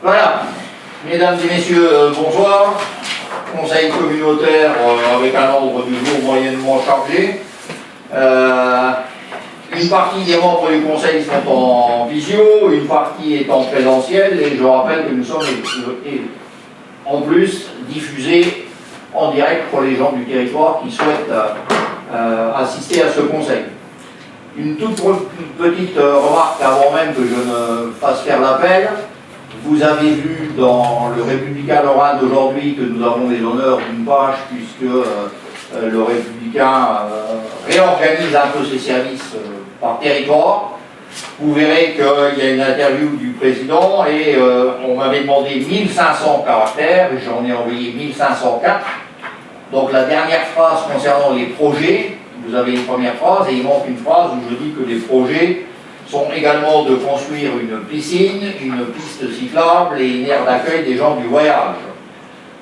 Voilà, mesdames et messieurs, bonsoir. Conseil communautaire avec un ordre du jour moyennement chargé. Une partie des membres du conseil sont en visio, une partie est en présentiel, et je rappelle que nous sommes en plus diffusés en direct pour les gens du territoire qui souhaitent assister à ce conseil. Une toute petite remarque avant même que je ne fasse faire l'appel. Vous avez vu dans le Républicain Lorrain d'aujourd'hui que nous avons les honneurs d'une page puisque le Républicain réorganise un peu ses services par territoire. Vous verrez qu'il y a une interview du président et on m'avait demandé 1500 caractères et j'en ai envoyé 1504. Donc la dernière phrase concernant les projets, vous avez une première phrase et il manque une phrase où je dis que les projets sont également de construire une piscine, une piste cyclable et une aire d'accueil des gens du voyage.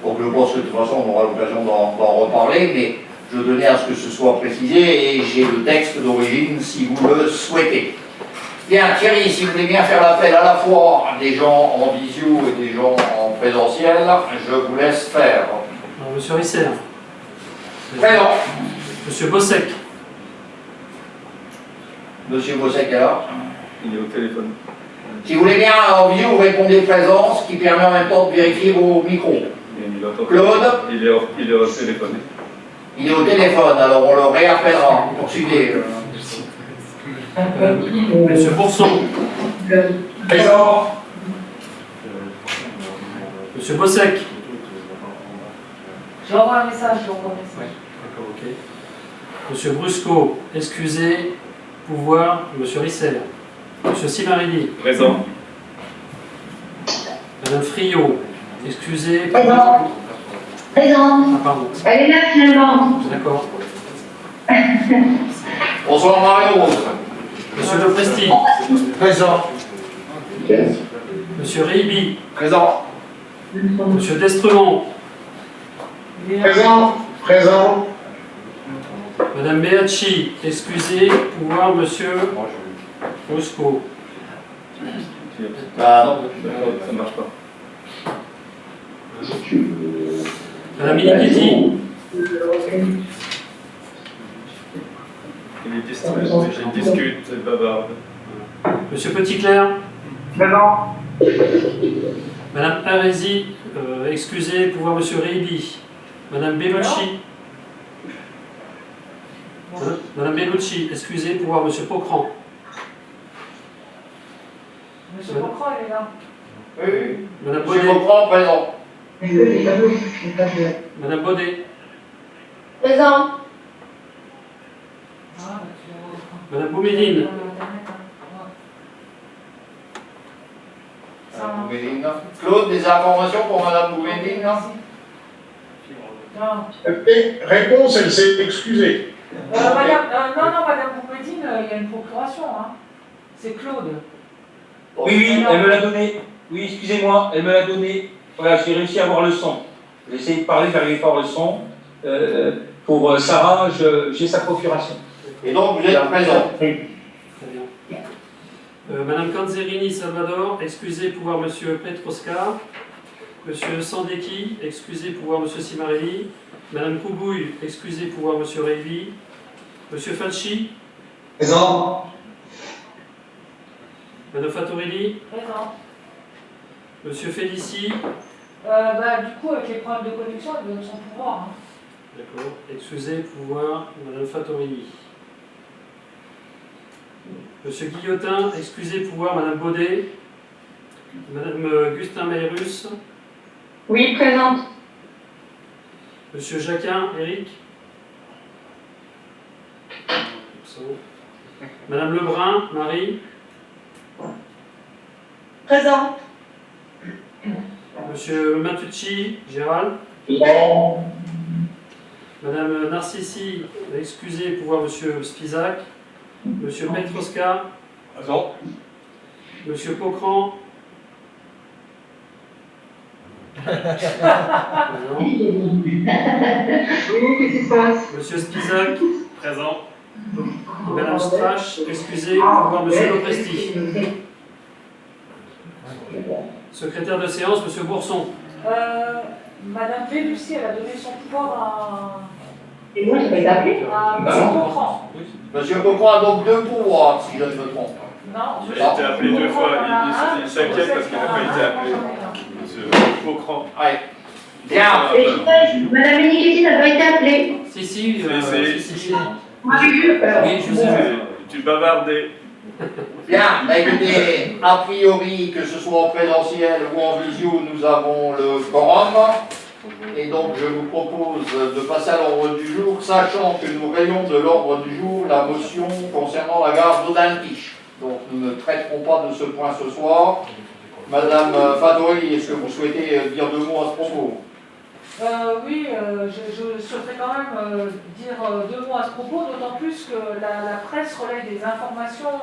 Donc je pense que de toute façon on aura l'occasion d'en reparler, mais je tenais à ce que ce soit précisé et j'ai le texte d'origine si vous le souhaitez. Bien, Thierry, si vous voulez bien faire l'appel à la fois des gens en visio et des gens en présentiel, je vous laisse faire. Alors, Monsieur Risser. Présent. Monsieur Bossec. Monsieur Bossec alors. Il est au téléphone. Si vous voulez bien en visio, vous répondez présent, ce qui permet en même temps de vérifier vos micros. Claude. Il est au téléphone. Il est au téléphone, alors on le réappellera. Poursuivez. Monsieur Bourson. Présent. Monsieur Bossec. J'envoie un message, j'envoie un message. D'accord, ok. Monsieur Brusco, excusez, pouvoir, Monsieur Risser. Monsieur Simarelli. Présent. Madame Friot, excusez. Présent. Présent. Ah, pardon. Elle est là finalement. D'accord. Bonsoir Mario. Monsieur Lepresti. Présent. Monsieur Réby. Présent. Monsieur Destremont. Présent. Présent. Madame Beacci, excusez, pouvoir, Monsieur Brusco. Ah non. Ça ne marche pas. Madame Minikiti. Il est distrait, il discute, il bavarde. Monsieur Petitclerc. Présent. Madame Arési, excusez, pouvoir Monsieur Réby. Madame Bellucci. Madame Bellucci, excusez, pouvoir Monsieur Pocran. Monsieur Pocran, il est là. Oui. Madame Monsieur Baudet. Pocran, présent. Madame Baudet. Présent. Madame Bouméline. Bouméline. Claude, des informations pour Madame Bouméline? Non. Réponse, elle s'est excusée. Madame Boubedine, il y a une procuration. Hein. C'est Claude. Oui, elle me l'a donné. Oui, excusez-moi, elle me l'a donné. Voilà, j'ai réussi à avoir le son. J'ai essayé de parler, j'arrivais pas à avoir le son. Pour Sarah, j'ai sa procuration. Et donc vous êtes présent. Très bien. Madame Canzerini Salvador, excusez, pouvoir Monsieur Petroscar. Monsieur Sandeki, excusez, pouvoir Monsieur Simarelli. Madame Koubouille, excusez, pouvoir Monsieur Révy. Monsieur Falchi. Présent. Madame Fattorelli. Présent. Monsieur Félici. Du coup, avec les problèmes de connexion, elle donne son pouvoir. Hein. D'accord. Excusez, pouvoir Madame Fattorelli. Monsieur Guillotin, excusez, pouvoir Madame Baudet. Madame Gustin Mayrus. Oui, présente. Monsieur Jacquin, Éric. Madame Lebrun, Marie. Présent. Monsieur Matucci, Gérald. Madame Narcissi, excusez, pouvoir Monsieur Spisac. Monsieur Petroska. Présent. Monsieur Pocran. Qu'est-ce qui se passe? Monsieur Spisac. Présent. Madame Strache, excusez, pouvoir Monsieur Lopresti. Secrétaire de séance, M. Bourson. Madame Bellucci, elle a donné son pouvoir Et moi, je vais t'appeler. à M. Non. Cochran. Monsieur Cochran a donc 2 pouvoirs, si je ne me trompe. Non, J'ai été appelé 2 fois, il s'inquiète parce qu'il n'a pas été appelé. Monsieur Cochran. Ouais. Bien. Et Madame Ménichetti n'a pas été appelée. Si. Moi, j'ai vu. Oui, je sais. Tu bavardais. Bien. Bah, écoutez, a priori, que ce soit en présentiel ou en visio, nous avons le quorum. Et donc, je vous propose de passer à l'ordre du jour, sachant que nous rayons de l'ordre du jour la motion concernant la gare d'Audintiche. Donc, nous ne traiterons pas de ce point ce soir. Madame Fadori, est-ce que vous souhaitez dire 2 mots à ce propos? Oui, je souhaiterais quand même dire 2 mots à ce propos, d'autant plus que la presse relaie des informations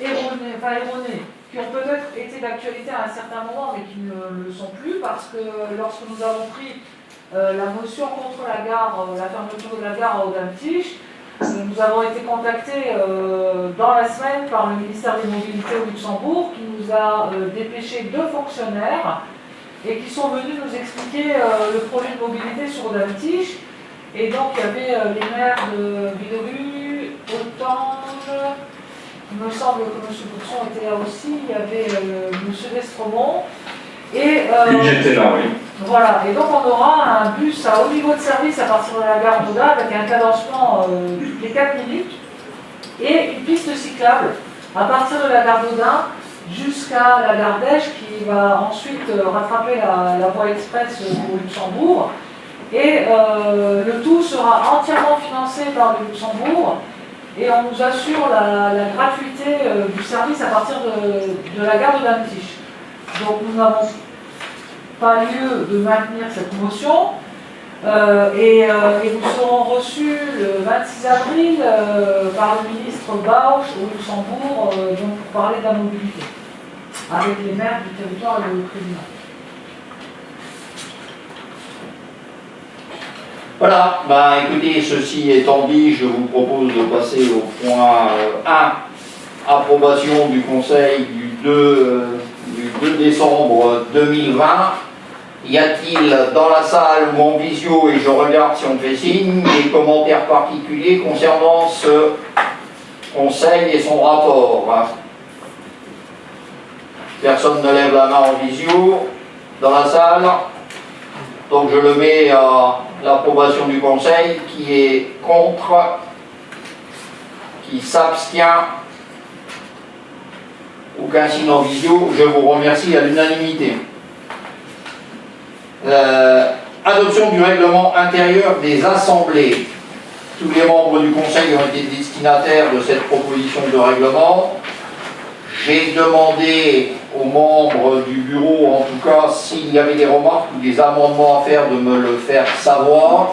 erronées, qui ont peut-être été d'actualité à un certain moment, mais qui ne le sont plus, parce que lorsque nous avons pris la motion contre la gare, la fermeture de la gare à Audintiche, nous avons été contactés dans la semaine par le ministère des Mobilités au Luxembourg, qui nous a dépêché 2 fonctionnaires et qui sont venus nous expliquer le projet de mobilité sur Audintiche. Et donc il y avait les maires de Villeru, Autange, il me semble que M. Bourson était là aussi, il y avait M. Destremont. Et J'étais là, oui. voilà, et donc on aura un bus à haut niveau de service à partir de la gare d'Audin avec un cadencement toutes les 4 minutes et une piste cyclable à partir de la gare d'Audin jusqu'à la gare d'Esch qui va ensuite rattraper la voie express pour Luxembourg. Et le tout sera entièrement financé par le Luxembourg et on nous assure la gratuité du service à partir de la gare d'Audintiche. Donc nous n'avons pas lieu de maintenir cette motion et nous serons reçus le 26 avril par le ministre Bausch au Luxembourg donc pour parler de la mobilité avec les maires du territoire et le président. Voilà, écoutez, ceci étant dit, je vous propose de passer au point 1, approbation du Conseil du 2 décembre 2020. Y a-t-il dans la salle ou en visio, et je regarde si on fait signe, des commentaires particuliers concernant ce Conseil et son rapport? Personne ne lève la main en visio dans la salle. Donc je le mets à l'approbation du Conseil. Qui est contre? Qui s'abstient? Aucun signe en visio. Je vous remercie à l'unanimité. Adoption du règlement intérieur des assemblées. Tous les membres du Conseil ont été destinataires de cette proposition de règlement. J'ai demandé aux membres du bureau, en tout cas, s'il y avait des remarques ou des amendements à faire, de me le faire savoir.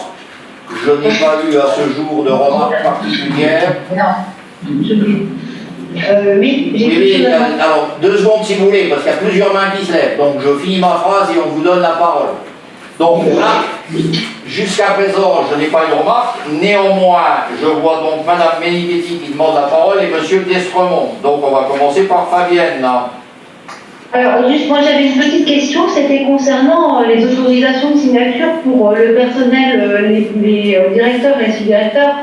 Je n'ai pas eu à ce jour de remarques particulières. Oui, j'ai Oui, alors 2 secondes si vous voulez, parce qu'il y a plusieurs mains qui se lèvent. Donc je finis ma phrase et on vous donne la parole. Donc là, jusqu'à présent, je n'ai pas eu de remarque. Néanmoins, je vois donc Madame Ménichetti qui demande la parole et Monsieur Destremont. Donc on va commencer par Fabienne. Alors, juste, moi j'avais une petite question, c'était concernant les autorisations de signature pour le personnel, les directeurs et les sous-directeurs.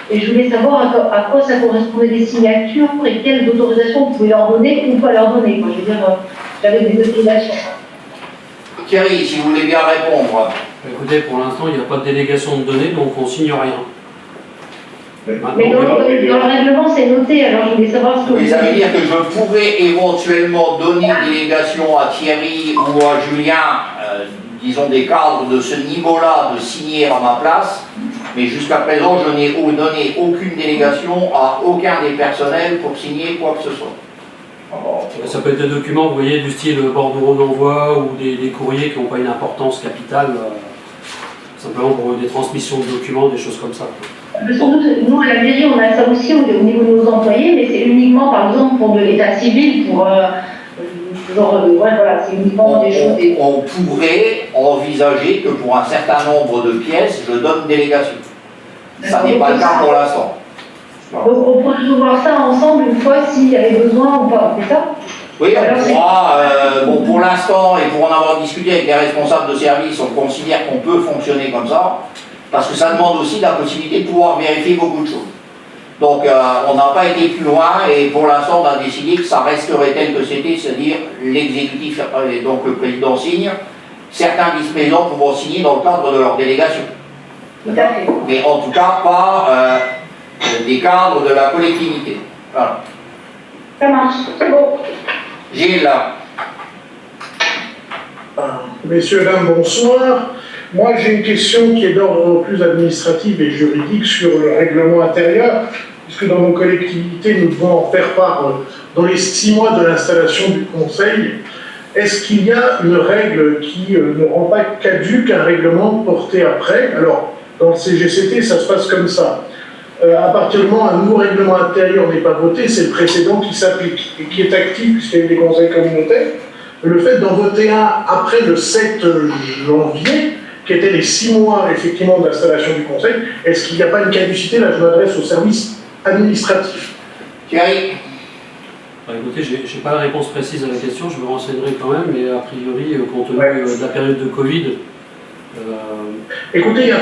Et je voulais savoir à quoi ça correspondait des signatures et quelles autorisations vous pouvez leur donner ou pas leur donner. Moi, je veux dire, j'avais des autorisations. Thierry, si vous voulez bien répondre. Écoutez, pour l'instant, il n'y a pas de délégation de données, donc on ne signe rien. Mais dans le règlement, c'est noté, alors je voulais savoir ce que Oui, ça veut dire que je pourrais éventuellement donner une délégation à Thierry ou à Julien, disons des cadres de ce niveau-là, de signer à ma place, mais jusqu'à présent, je n'ai donné aucune délégation à aucun des personnels pour signer quoi que ce soit. Ça peut être des documents, vous voyez, du style bordereau d'envoi ou des courriers qui n'ont pas une importance capitale, simplement pour des transmissions de documents, des choses comme ça. Nous, à la mairie, on a ça aussi au niveau de nos employés, mais c'est uniquement, par exemple, pour de l'état civil, pour voilà, c'est uniquement des choses. On pourrait envisager que pour un certain nombre de pièces, je donne délégation. Ça n'est pas le cas pour l'instant. Donc on pourrait voir ça ensemble une fois s'il y avait besoin ou pas, c'est ça? Oui, bon, pour l'instant, et pour en avoir discuté avec les responsables de service, on considère qu'on peut fonctionner comme ça, parce que ça demande aussi la possibilité de pouvoir vérifier beaucoup de choses. Donc, on n'a pas été plus loin, et pour l'instant, on a décidé que ça resterait tel que c'était, c'est-à-dire l'exécutif, donc le président signe, certains vice-présidents pourront signer dans le cadre de leur délégation. Mais en tout cas, pas des cadres de la collectivité. Voilà. Ça marche, c'est bon. Gilles. Messieurs, dames, bonsoir. Moi, j'ai une question qui est d'ordre plus administratif et juridique sur le règlement intérieur, puisque dans nos collectivités, nous devons en faire part dans les 6 mois de l'installation du Conseil. Est-ce qu'il y a une règle qui ne rend pas caduque un règlement porté après? Alors, dans le CGCT, ça se passe comme ça. À partir du moment où un nouveau règlement intérieur n'est pas voté, c'est le précédent qui s'applique et qui est actif puisqu'il y a eu des conseils communautaires. Le fait d'en voter un après le 7 janvier, qui étaient les 6 mois effectivement d'installation du conseil, est-ce qu'il n'y a pas une caducité? Là, je m'adresse au service administratif. Thierry. Écoutez, je n'ai pas la réponse précise à la question, je me renseignerai quand même, mais a priori, compte tenu de la période de Covid, écoutez,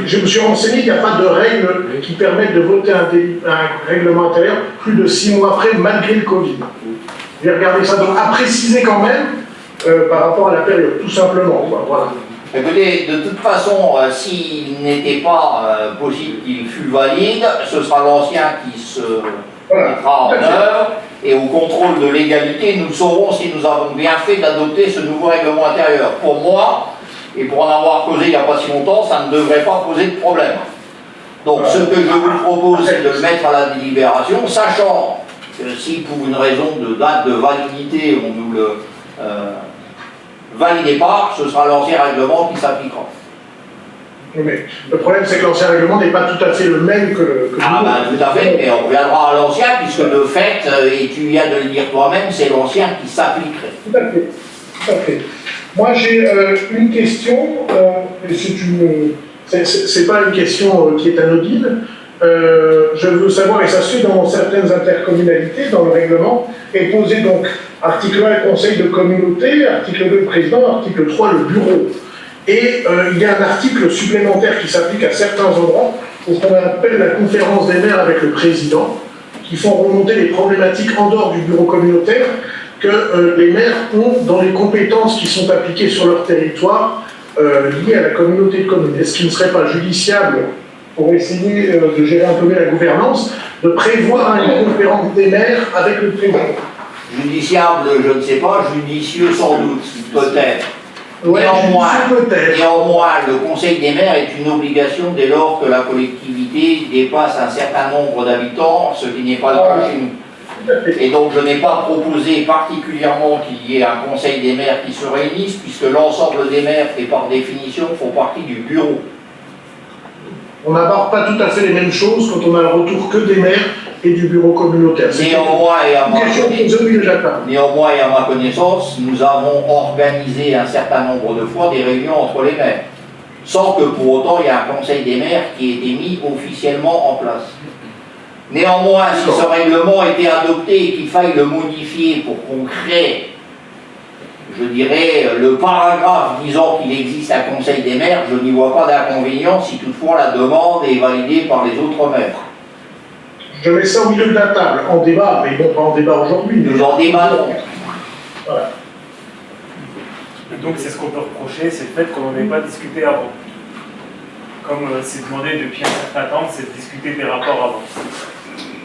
je me suis renseigné, il n'y a pas de règle qui permette de voter un règlement intérieur plus de 6 mois après, malgré le Covid. J'ai regardé ça, donc à préciser quand même par rapport à la période, tout simplement. Voilà. Écoutez, de toute façon, s'il n'était pas possible qu'il fût valide, ce sera l'ancien qui se mettra en œuvre, et au contrôle de légalité, nous saurons si nous avons bien fait d'adopter ce nouveau règlement intérieur. Pour moi, et pour en avoir causé il n'y a pas si longtemps, ça ne devrait pas poser de problème. Donc ce que je vous propose, c'est de le mettre à la délibération, sachant que si pour une raison de date de validité, on nous le validait pas, ce sera l'ancien règlement qui s'appliquera. Mais le problème, c'est que l'ancien règlement n'est pas tout à fait le même que le Ah ben tout à fait, mais on reviendra à l'ancien, puisque de fait, et tu viens de le dire toi-même, c'est l'ancien qui s'appliquerait. Tout à fait, tout à fait. Moi, j'ai une question, et c'est pas une question qui est anodine. Je veux savoir, et ça se fait dans certaines intercommunalités, dans le règlement, est posé donc article 1, conseil de communauté, article 2, président, article 3, le bureau. Et il y a un article supplémentaire qui s'applique à certains endroits, ce qu'on appelle la conférence des maires avec le président, qui font remonter les problématiques en dehors du bureau communautaire que les maires ont dans les compétences qui sont appliquées sur leur territoire liées à la communauté de communes. Est-ce qu'il ne serait pas judiciable, pour essayer de gérer un peu mieux la gouvernance, de prévoir une conférence des maires avec le président? Judiciable, je ne sais pas, judicieux sans doute, peut-être. Ouais, Néanmoins, le Conseil des maires est une obligation dès lors que la collectivité dépasse un certain nombre d'habitants, ce qui n'est pas le cas chez nous. Et donc je n'ai pas proposé particulièrement qu'il y ait un Conseil des maires qui se réunisse, puisque l'ensemble des maires, et par définition, font partie du bureau. On n'aborde pas tout à fait les mêmes choses quand on a le retour que des maires et du bureau communautaire. Néanmoins et à ma connaissance, nous avons organisé un certain nombre de fois des réunions entre les maires, sans que pour autant il y ait un conseil des maires qui ait été mis officiellement en place. Néanmoins, si ce règlement était adopté et qu'il faille le modifier pour qu'on crée, je dirais, le paragraphe disant qu'il existe un conseil des maires, je n'y vois pas d'inconvénient si toutefois la demande est validée par les autres maires. Je mets ça au milieu de la table, en débat, mais bon, pas en débat aujourd'hui. Nous en débattons. Voilà. Et donc c'est ce qu'on peut reprocher, c'est le fait qu'on n'en ait pas discuté avant. Comme c'est demandé depuis un certain temps, c'est de discuter des rapports avant.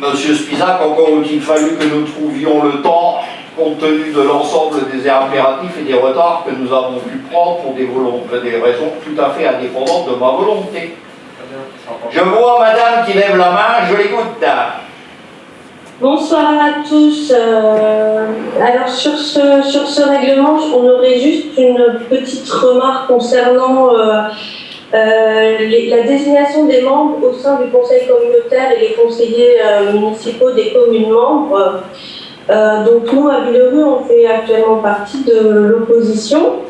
Monsieur Spisak, encore a-t-il fallu que nous trouvions le temps, compte tenu de l'ensemble des impératifs et des retards que nous avons pu prendre pour des raisons tout à fait indépendantes de ma volonté. Je vois madame qui lève la main, je l'écoute. Bonsoir à tous. Alors sur ce règlement, on aurait juste une petite remarque concernant la désignation des membres au sein du conseil communautaire et les conseillers municipaux des communes membres. Donc nous, à Villerue, on fait actuellement partie de l'opposition.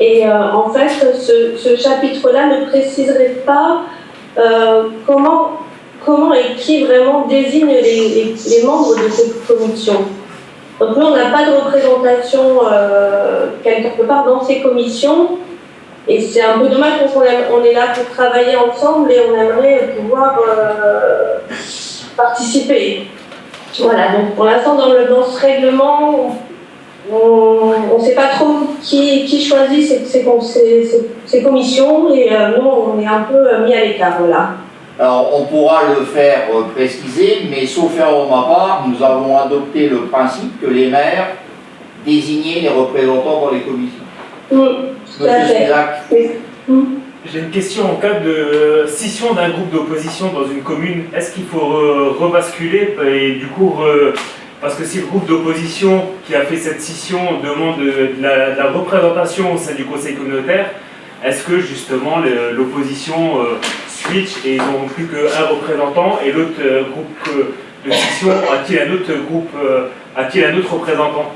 Et en fait, ce chapitre-là ne préciserait pas comment et qui vraiment désigne les membres de cette commission. Donc nous, on n'a pas de représentation quelque part dans ces commissions. Et c'est un peu dommage parce qu'on est là pour travailler ensemble et on aimerait pouvoir participer. Voilà, donc pour l'instant, dans ce règlement, on ne sait pas trop qui choisit ces commissions et nous, on est un peu mis à l'écart. Voilà. Alors, on pourra le faire préciser, mais sauf erreur de ma part, nous avons adopté le principe que les maires désignaient les représentants dans les commissions. Tout à Monsieur fait. Spisak. J'ai une question en cas de scission d'un groupe d'opposition dans une commune. Est-ce qu'il faut rebasculer et du coup, parce que si le groupe d'opposition qui a fait cette scission demande de la représentation au sein du conseil communautaire, est-ce que justement l'opposition switch et ils n'auront plus qu'un représentant et l'autre groupe de scission a-t-il un autre représentant?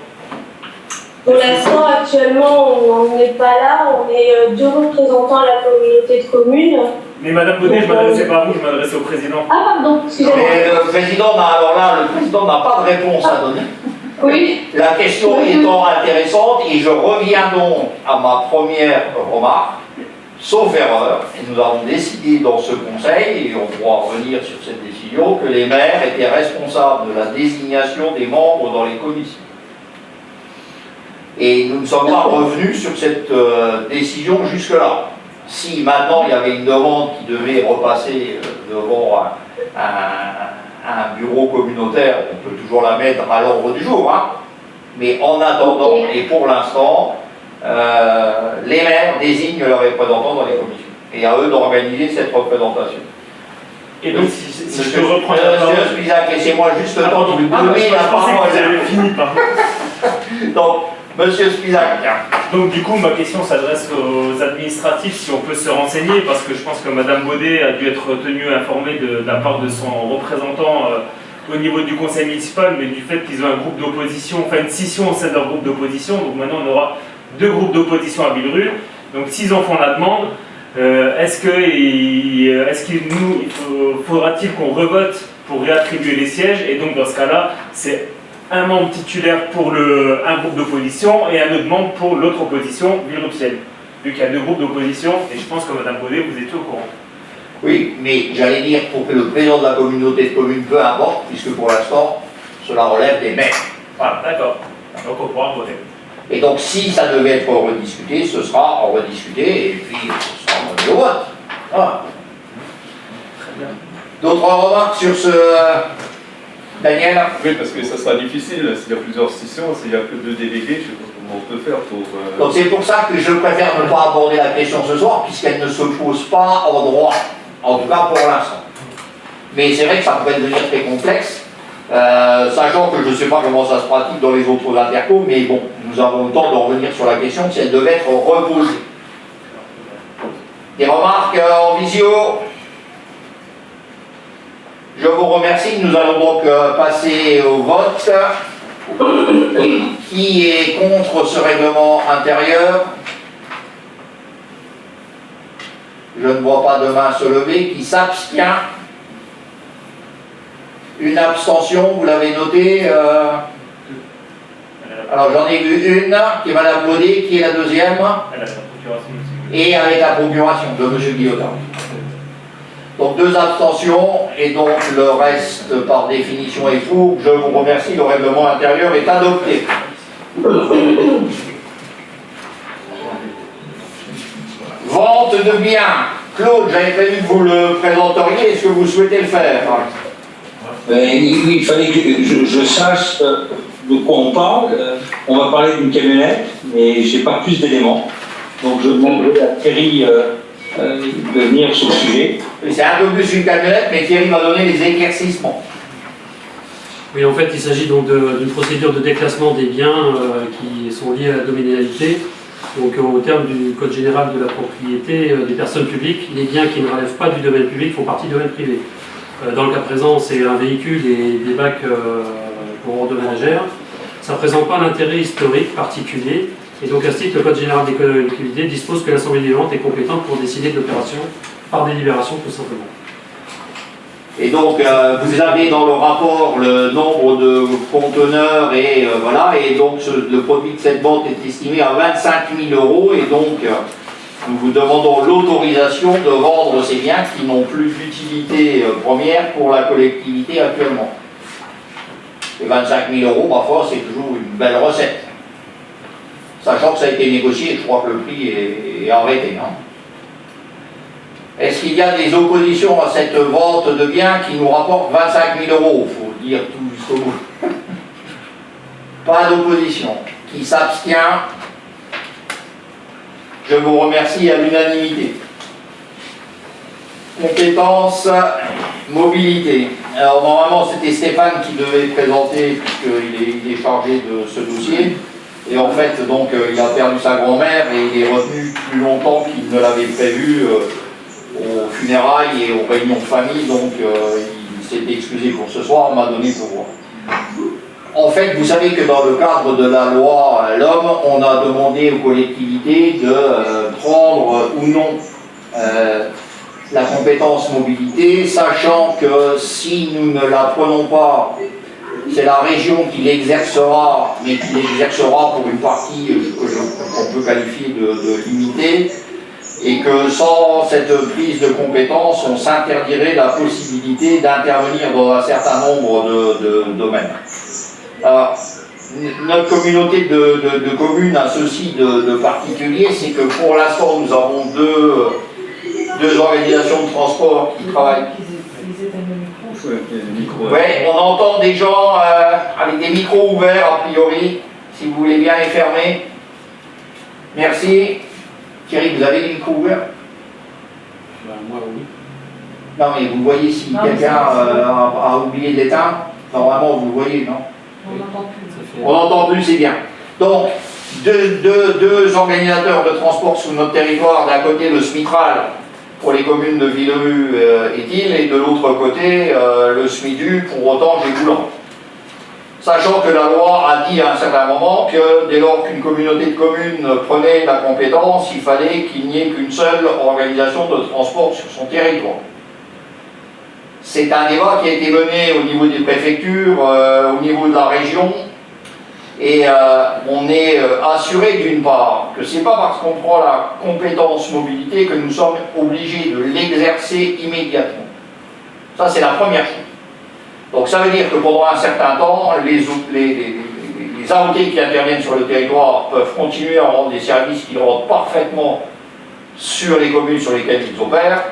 Pour l'instant, actuellement, on n'est pas là. On est 2 représentants à la communauté de communes. Mais Madame Bonnet, je ne m'adressais pas à vous, je m'adressais au président. Ah pardon, excusez-moi. Mais le président n'a pas de réponse à donner. Oui. La question étant intéressante, et je reviens donc à ma première remarque, sauf erreur, et nous avons décidé dans ce conseil, et on pourra revenir sur cette décision, que les maires étaient responsables de la désignation des membres dans les commissions. Et nous ne sommes pas revenus sur cette décision jusque-là. Si maintenant il y avait une demande qui devait repasser devant un bureau communautaire, on peut toujours la mettre à l'ordre du jour. Hein. Mais en attendant, et pour l'instant, les maires désignent leurs représentants dans les commissions. Et à eux d'organiser cette représentation. Et donc, si je peux reprendre la parole... Monsieur Spisak, laissez-moi juste le temps de vous donner la parole. Vous avez fini, pardon. Donc, Monsieur Spisak. Donc du coup, ma question s'adresse aux administratifs, si on peut se renseigner, parce que je pense que Madame Baudet a dû être tenue informée de la part de son représentant au niveau du conseil municipal, mais du fait qu'ils ont un groupe d'opposition, enfin une scission au sein de leur groupe d'opposition, donc maintenant on aura 2 groupes d'opposition à Billerud. Donc s'ils en font la demande, faudra-t-il qu'on revote pour réattribuer les sièges? Et donc dans ce cas-là, c'est un membre titulaire pour un groupe d'opposition et un autre membre pour l'autre opposition, Billerud-Sienne. Vu qu'il y a 2 groupes d'opposition, et je pense que Madame Baudet, vous étiez au courant. Oui, mais j'allais dire pour que le président de la communauté de communes, peu importe, puisque pour l'instant, cela relève des maires. Voilà, d'accord. Donc on pourra voter. Et donc si ça devait être rediscuté, ce sera rediscuté, et puis ce sera remis au vote. Voilà. Très bien. D'autres remarques sur ce... Daniel? Oui, parce que ça sera difficile s'il y a plusieurs sessions, s'il n'y a que 2 délégués, je ne sais pas comment on peut faire pour... Donc c'est pour ça que je préfère ne pas aborder la question ce soir, puisqu'elle ne se pose pas en droit, en tout cas pour l'instant. Mais c'est vrai que ça pourrait devenir très complexe, sachant que je ne sais pas comment ça se pratique dans les autres intercos, mais bon, nous avons le temps de revenir sur la question si elle devait être reposée. Des remarques en visio? Je vous remercie. Nous allons donc passer au vote. Qui est contre ce règlement intérieur? Je ne vois pas de main se lever. Qui s'abstient? Une abstention, vous l'avez noté. Alors j'en ai vu une, qui est Madame Baudet, qui est la deuxième. Et avec la procuration de M. Guillotin. Donc 2 abstentions, et donc le reste par définition est faux. Je vous remercie, le règlement intérieur est adopté. Vente de biens. Claude, j'avais prévu que vous le présenteriez, est-ce que vous souhaitez le faire? Oui, il fallait que je sache de quoi on parle. On va parler d'une camionnette, mais je n'ai pas plus d'éléments. Donc je demanderai à Thierry de venir sur le sujet. C'est un peu plus une camionnette, mais Thierry va donner les éclaircissements. Oui, en fait, il s'agit donc d'une procédure de déclassement des biens qui sont liés à la dominalité. Donc, au terme du Code général de la propriété des personnes publiques, les biens qui ne relèvent pas du domaine public font partie du domaine privé. Dans le cas présent, c'est un véhicule et des bacs pour ordre ménagère. Ça ne présente pas d'intérêt historique particulier. Et donc, à ce titre, le Code général des collectivités dispose que l'Assemblée délibérante est compétente pour décider de l'opération par délibération, tout simplement. Et donc, vous avez dans le rapport le nombre de conteneurs et voilà, et donc le produit de cette vente est estimé à 25 000 € et donc nous vous demandons l'autorisation de vendre ces biens qui n'ont plus d'utilité première pour la collectivité actuellement. Et 25 000 €, ma foi, c'est toujours une belle recette. Sachant que ça a été négocié, je crois que le prix est arrêté, non ? Est-ce qu'il y a des oppositions à cette vente de biens qui nous rapporte 25 000 €? Il faut dire tout jusqu'au bout. Pas d'opposition. Qui s'abstient? Je vous remercie à l'unanimité. Compétences, mobilité. Alors normalement c'était Stéphane qui devait présenter puisqu'il est chargé de ce dossier. Et en fait donc il a perdu sa grand-mère et il est revenu plus longtemps qu'il ne l'avait prévu aux funérailles et aux réunions de famille. Donc il s'est excusé pour ce soir, on m'a donné pouvoir. En fait, vous savez que dans le cadre de la loi L'Homme, on a demandé aux collectivités de prendre ou non la compétence mobilité, sachant que si nous ne la prenons pas, c'est la région qui l'exercera, mais qui l'exercera pour une partie qu'on peut qualifier de limitée, et que sans cette prise de compétence, on s'interdirait la possibilité d'intervenir dans un certain nombre de domaines. Alors, notre communauté de communes a ceci de particulier, c'est que pour l'instant nous avons deux organisations de transport qui travaillent. Oui, on entend des gens avec des micros ouverts a priori, si vous voulez bien les fermer. Merci. Thierry, vous avez les micros ouverts? Moi oui. Non mais vous voyez si quelqu'un a oublié de l'éteindre, normalement vous le voyez, non? On n'entend plus. On n'entend plus, c'est bien. Donc, deux organisateurs de transport sur notre territoire, d'un côté le SMITRAL pour les communes de Villeru et Thil, et de l'autre côté le SMIDU pour autant Gévaudan. Sachant que la loi a dit à un certain moment que dès lors qu'une communauté de communes prenait la compétence, il fallait qu'il n'y ait qu'une seule organisation de transport sur son territoire. C'est un débat qui a été mené au niveau des préfectures, au niveau de la région, et on est assuré d'une part que ce n'est pas parce qu'on prend la compétence mobilité que nous sommes obligés de l'exercer immédiatement. Ça c'est la première chose. Donc ça veut dire que pendant un certain temps, les AOT qui interviennent sur le territoire peuvent continuer à rendre des services qui rentrent parfaitement sur les communes sur lesquelles ils opèrent,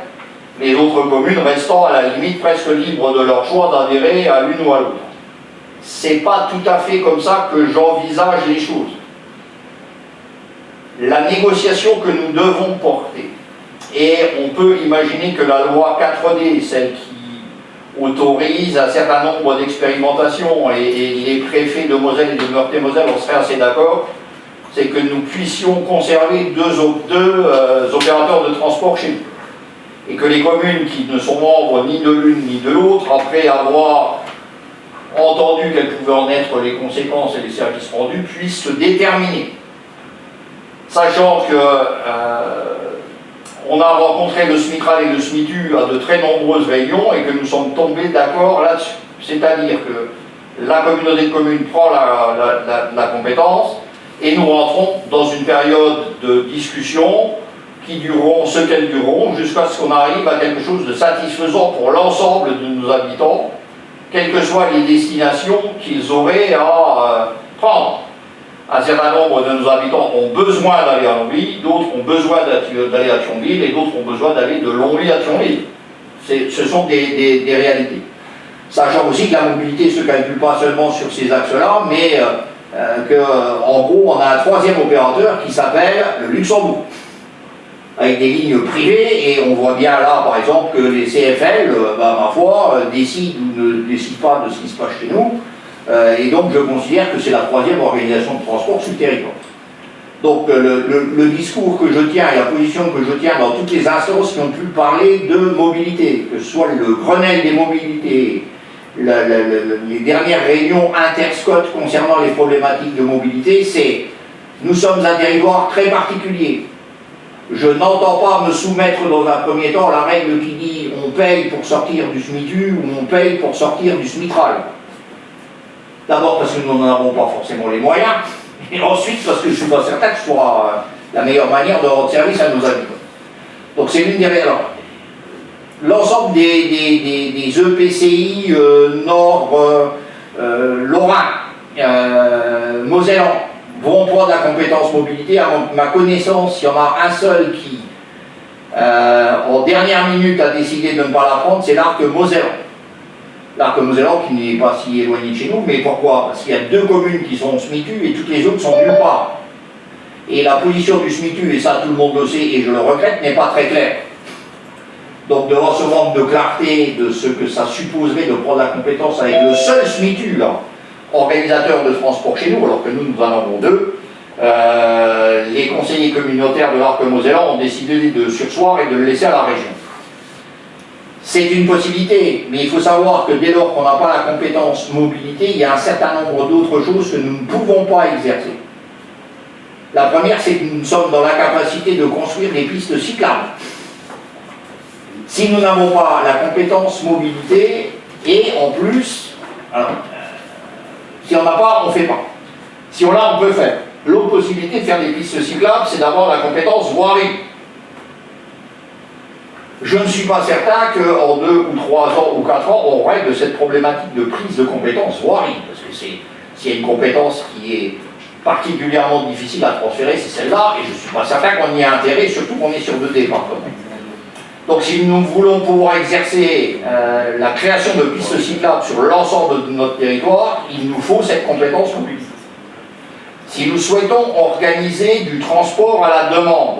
les autres communes restant à la limite presque libres de leur choix d'adhérer à l'une ou à l'autre. C'est pas tout à fait comme ça que j'envisage les choses. La négociation que nous devons porter, et on peut imaginer que la loi 4D, celle qui autorise un certain nombre d'expérimentations, et les préfets de Moselle et de Meurthe-et-Moselle en seraient assez d'accord, c'est que nous puissions conserver deux opérateurs de transport chez nous. Et que les communes qui ne sont membres ni de l'une ni de l'autre, après avoir entendu quelles pouvaient en être les conséquences et les services rendus, puissent se déterminer. Sachant que on a rencontré le SMITRAL et le SMIDU à de très nombreuses réunions et que nous sommes tombés d'accord là-dessus. C'est-à-dire que la communauté de communes prend la compétence et nous rentrons dans une période de discussion qui dureront ce qu'elles dureront jusqu'à ce qu'on arrive à quelque chose de satisfaisant pour l'ensemble de nos habitants, quelles que soient les destinations qu'ils auraient à prendre. Un certain nombre de nos habitants ont besoin d'aller à Longwy, d'autres ont besoin d'aller à Thionville et d'autres ont besoin d'aller de Longwy à Thionville. Ce sont des réalités. Sachant aussi que la mobilité ne se calcule pas seulement sur ces axes-là, mais qu'en gros, on a un troisième opérateur qui s'appelle le Luxembourg, avec des lignes privées, et on voit bien là, par exemple, que les CFL, ma foi, décident ou ne décident pas de ce qui se passe chez nous, et donc je considère que c'est la troisième organisation de transport sur le territoire. Donc le discours que je tiens et la position que je tiens dans toutes les instances qui ont pu parler de mobilité, que ce soit le Grenelle des mobilités, les dernières réunions interscot concernant les problématiques de mobilité, c'est nous sommes un territoire très particulier. Je n'entends pas me soumettre dans un premier temps à la règle qui dit on paye pour sortir du SMITU ou on paye pour sortir du SMITRAL. D'abord parce que nous n'en avons pas forcément les moyens, et ensuite parce que je ne suis pas certain que ce soit la meilleure manière de rendre service à nos habitants. Donc c'est l'une des raisons. L'ensemble des EPCI Nord, Lorrain, Mosellan vont prendre la compétence mobilité. À ma connaissance, il y en a un seul qui, en dernière minute, a décidé de ne pas la prendre, c'est l'Arc Mosellan. L'Arc Mosellan qui n'est pas si éloigné de chez nous, mais pourquoi? Parce qu'il y a 2 communes qui sont SMITU et toutes les autres sont nulle part. Et la position du SMITU, et ça tout le monde le sait et je le regrette, n'est pas très claire. Donc devant ce manque de clarté de ce que ça supposerait de prendre la compétence avec le seul SMITU, là, organisateur de transport chez nous, alors que nous en avons 2, les conseillers communautaires de l'Arc Mosellan ont décidé de surseoir et de le laisser à la région. C'est une possibilité, mais il faut savoir que dès lors qu'on n'a pas la compétence mobilité, il y a un certain nombre d'autres choses que nous ne pouvons pas exercer. La première, c'est que nous sommes dans l'incapacité de construire des pistes cyclables. Si nous n'avons pas la compétence mobilité, et en plus, alors, si on n'a pas, on ne fait pas. Si on l'a, on peut faire. L'autre possibilité de faire des pistes cyclables, c'est d'avoir la compétence voirie. Je ne suis pas certain qu'en 2 ou 3 ans ou 4 ans, on règle cette problématique de prise de compétence voirie. Parce que s'il y a une compétence qui est particulièrement difficile à transférer, c'est celle-là, et je ne suis pas certain qu'on y ait intérêt, surtout qu'on est sur 2 départements. Donc si nous voulons pouvoir exercer la création de pistes cyclables sur l'ensemble de notre territoire, il nous faut cette compétence mobilité. Si nous souhaitons organiser du transport à la demande,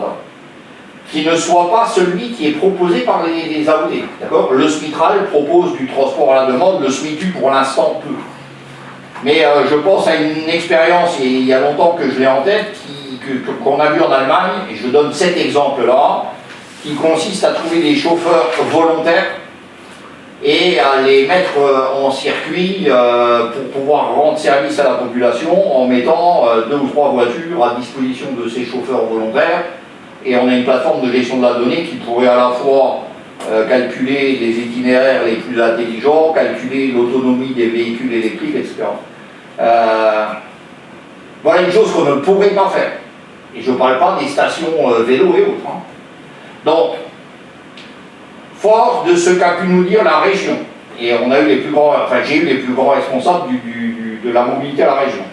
qui ne soit pas celui qui est proposé par les AOT, d'accord? Le SMITRAL propose du transport à la demande, le SMITU pour l'instant peu. Mais je pense à une expérience, et il y a longtemps que je l'ai en tête, qu'on a vu en Allemagne, et je donne cet exemple-là, qui consiste à trouver des chauffeurs volontaires et à les mettre en circuit pour pouvoir rendre service à la population en mettant 2 ou 3 voitures à disposition de ces chauffeurs volontaires. Et on a une plateforme de gestion de la donnée qui pourrait à la fois calculer les itinéraires les plus intelligents, calculer l'autonomie des véhicules électriques, etc. Voilà une chose qu'on ne pourrait pas faire. Et je ne parle pas des stations vélo et autres. Hein. Donc, fort de ce qu'a pu nous dire la région, et on a eu les plus grands, enfin j'ai eu les plus grands responsables de la mobilité à la région,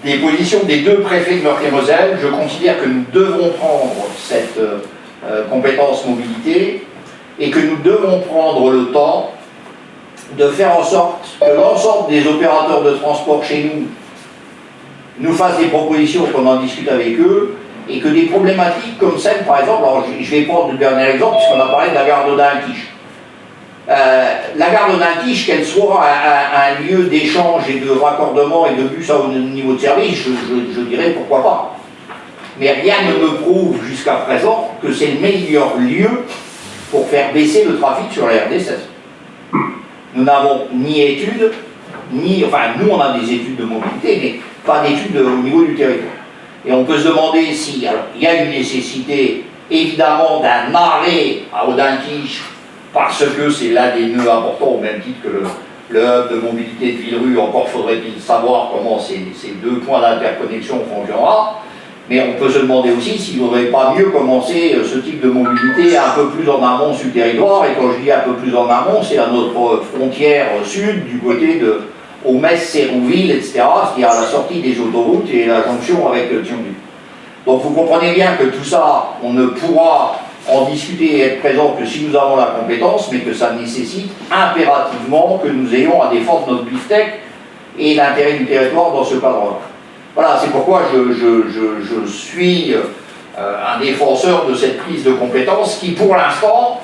des positions des 2 préfets de Meurthe-et-Moselle, je considère que nous devons prendre cette compétence mobilité et que nous devons prendre le temps de faire en sorte que l'ensemble des opérateurs de transport chez nous fassent des propositions, qu'on en discute avec eux, et que des problématiques comme celle, par exemple, alors je vais prendre le dernier exemple, puisqu'on a parlé de la gare d'Audun-Quiche. La gare d'Audun-Quiche, qu'elle soit un lieu d'échange et de raccordement et de bus à haut niveau de service, je dirais pourquoi pas. Mais rien ne me prouve jusqu'à présent que c'est le meilleur lieu pour faire baisser le trafic sur la RD16. Nous n'avons ni études, enfin nous on a des études de mobilité, mais pas d'études au niveau du territoire. Et on peut se demander s'il y a une nécessité, évidemment, d'un arrêt à Audun-Quiche, parce que c'est l'un des nœuds importants, au même titre que le hub de mobilité de Villerue. Encore faudrait-il savoir comment ces 2 points d'interconnexion fonctionnera. Mais on peut se demander aussi s'il ne faudrait pas mieux commencer ce type de mobilité un peu plus en amont sur le territoire. Et quand je dis un peu plus en amont, c'est à notre frontière sud, du côté de Metz, Sérouville, etc., c'est-à-dire à la sortie des autoroutes et la jonction avec Thionville. Donc vous comprenez bien que tout ça, on ne pourra en discuter et être présent que si nous avons la compétence, mais que ça nécessite impérativement que nous ayons à défendre notre beefsteak et l'intérêt du territoire dans ce cadre-là. Voilà, c'est pourquoi je suis un défenseur de cette prise de compétence qui, pour l'instant,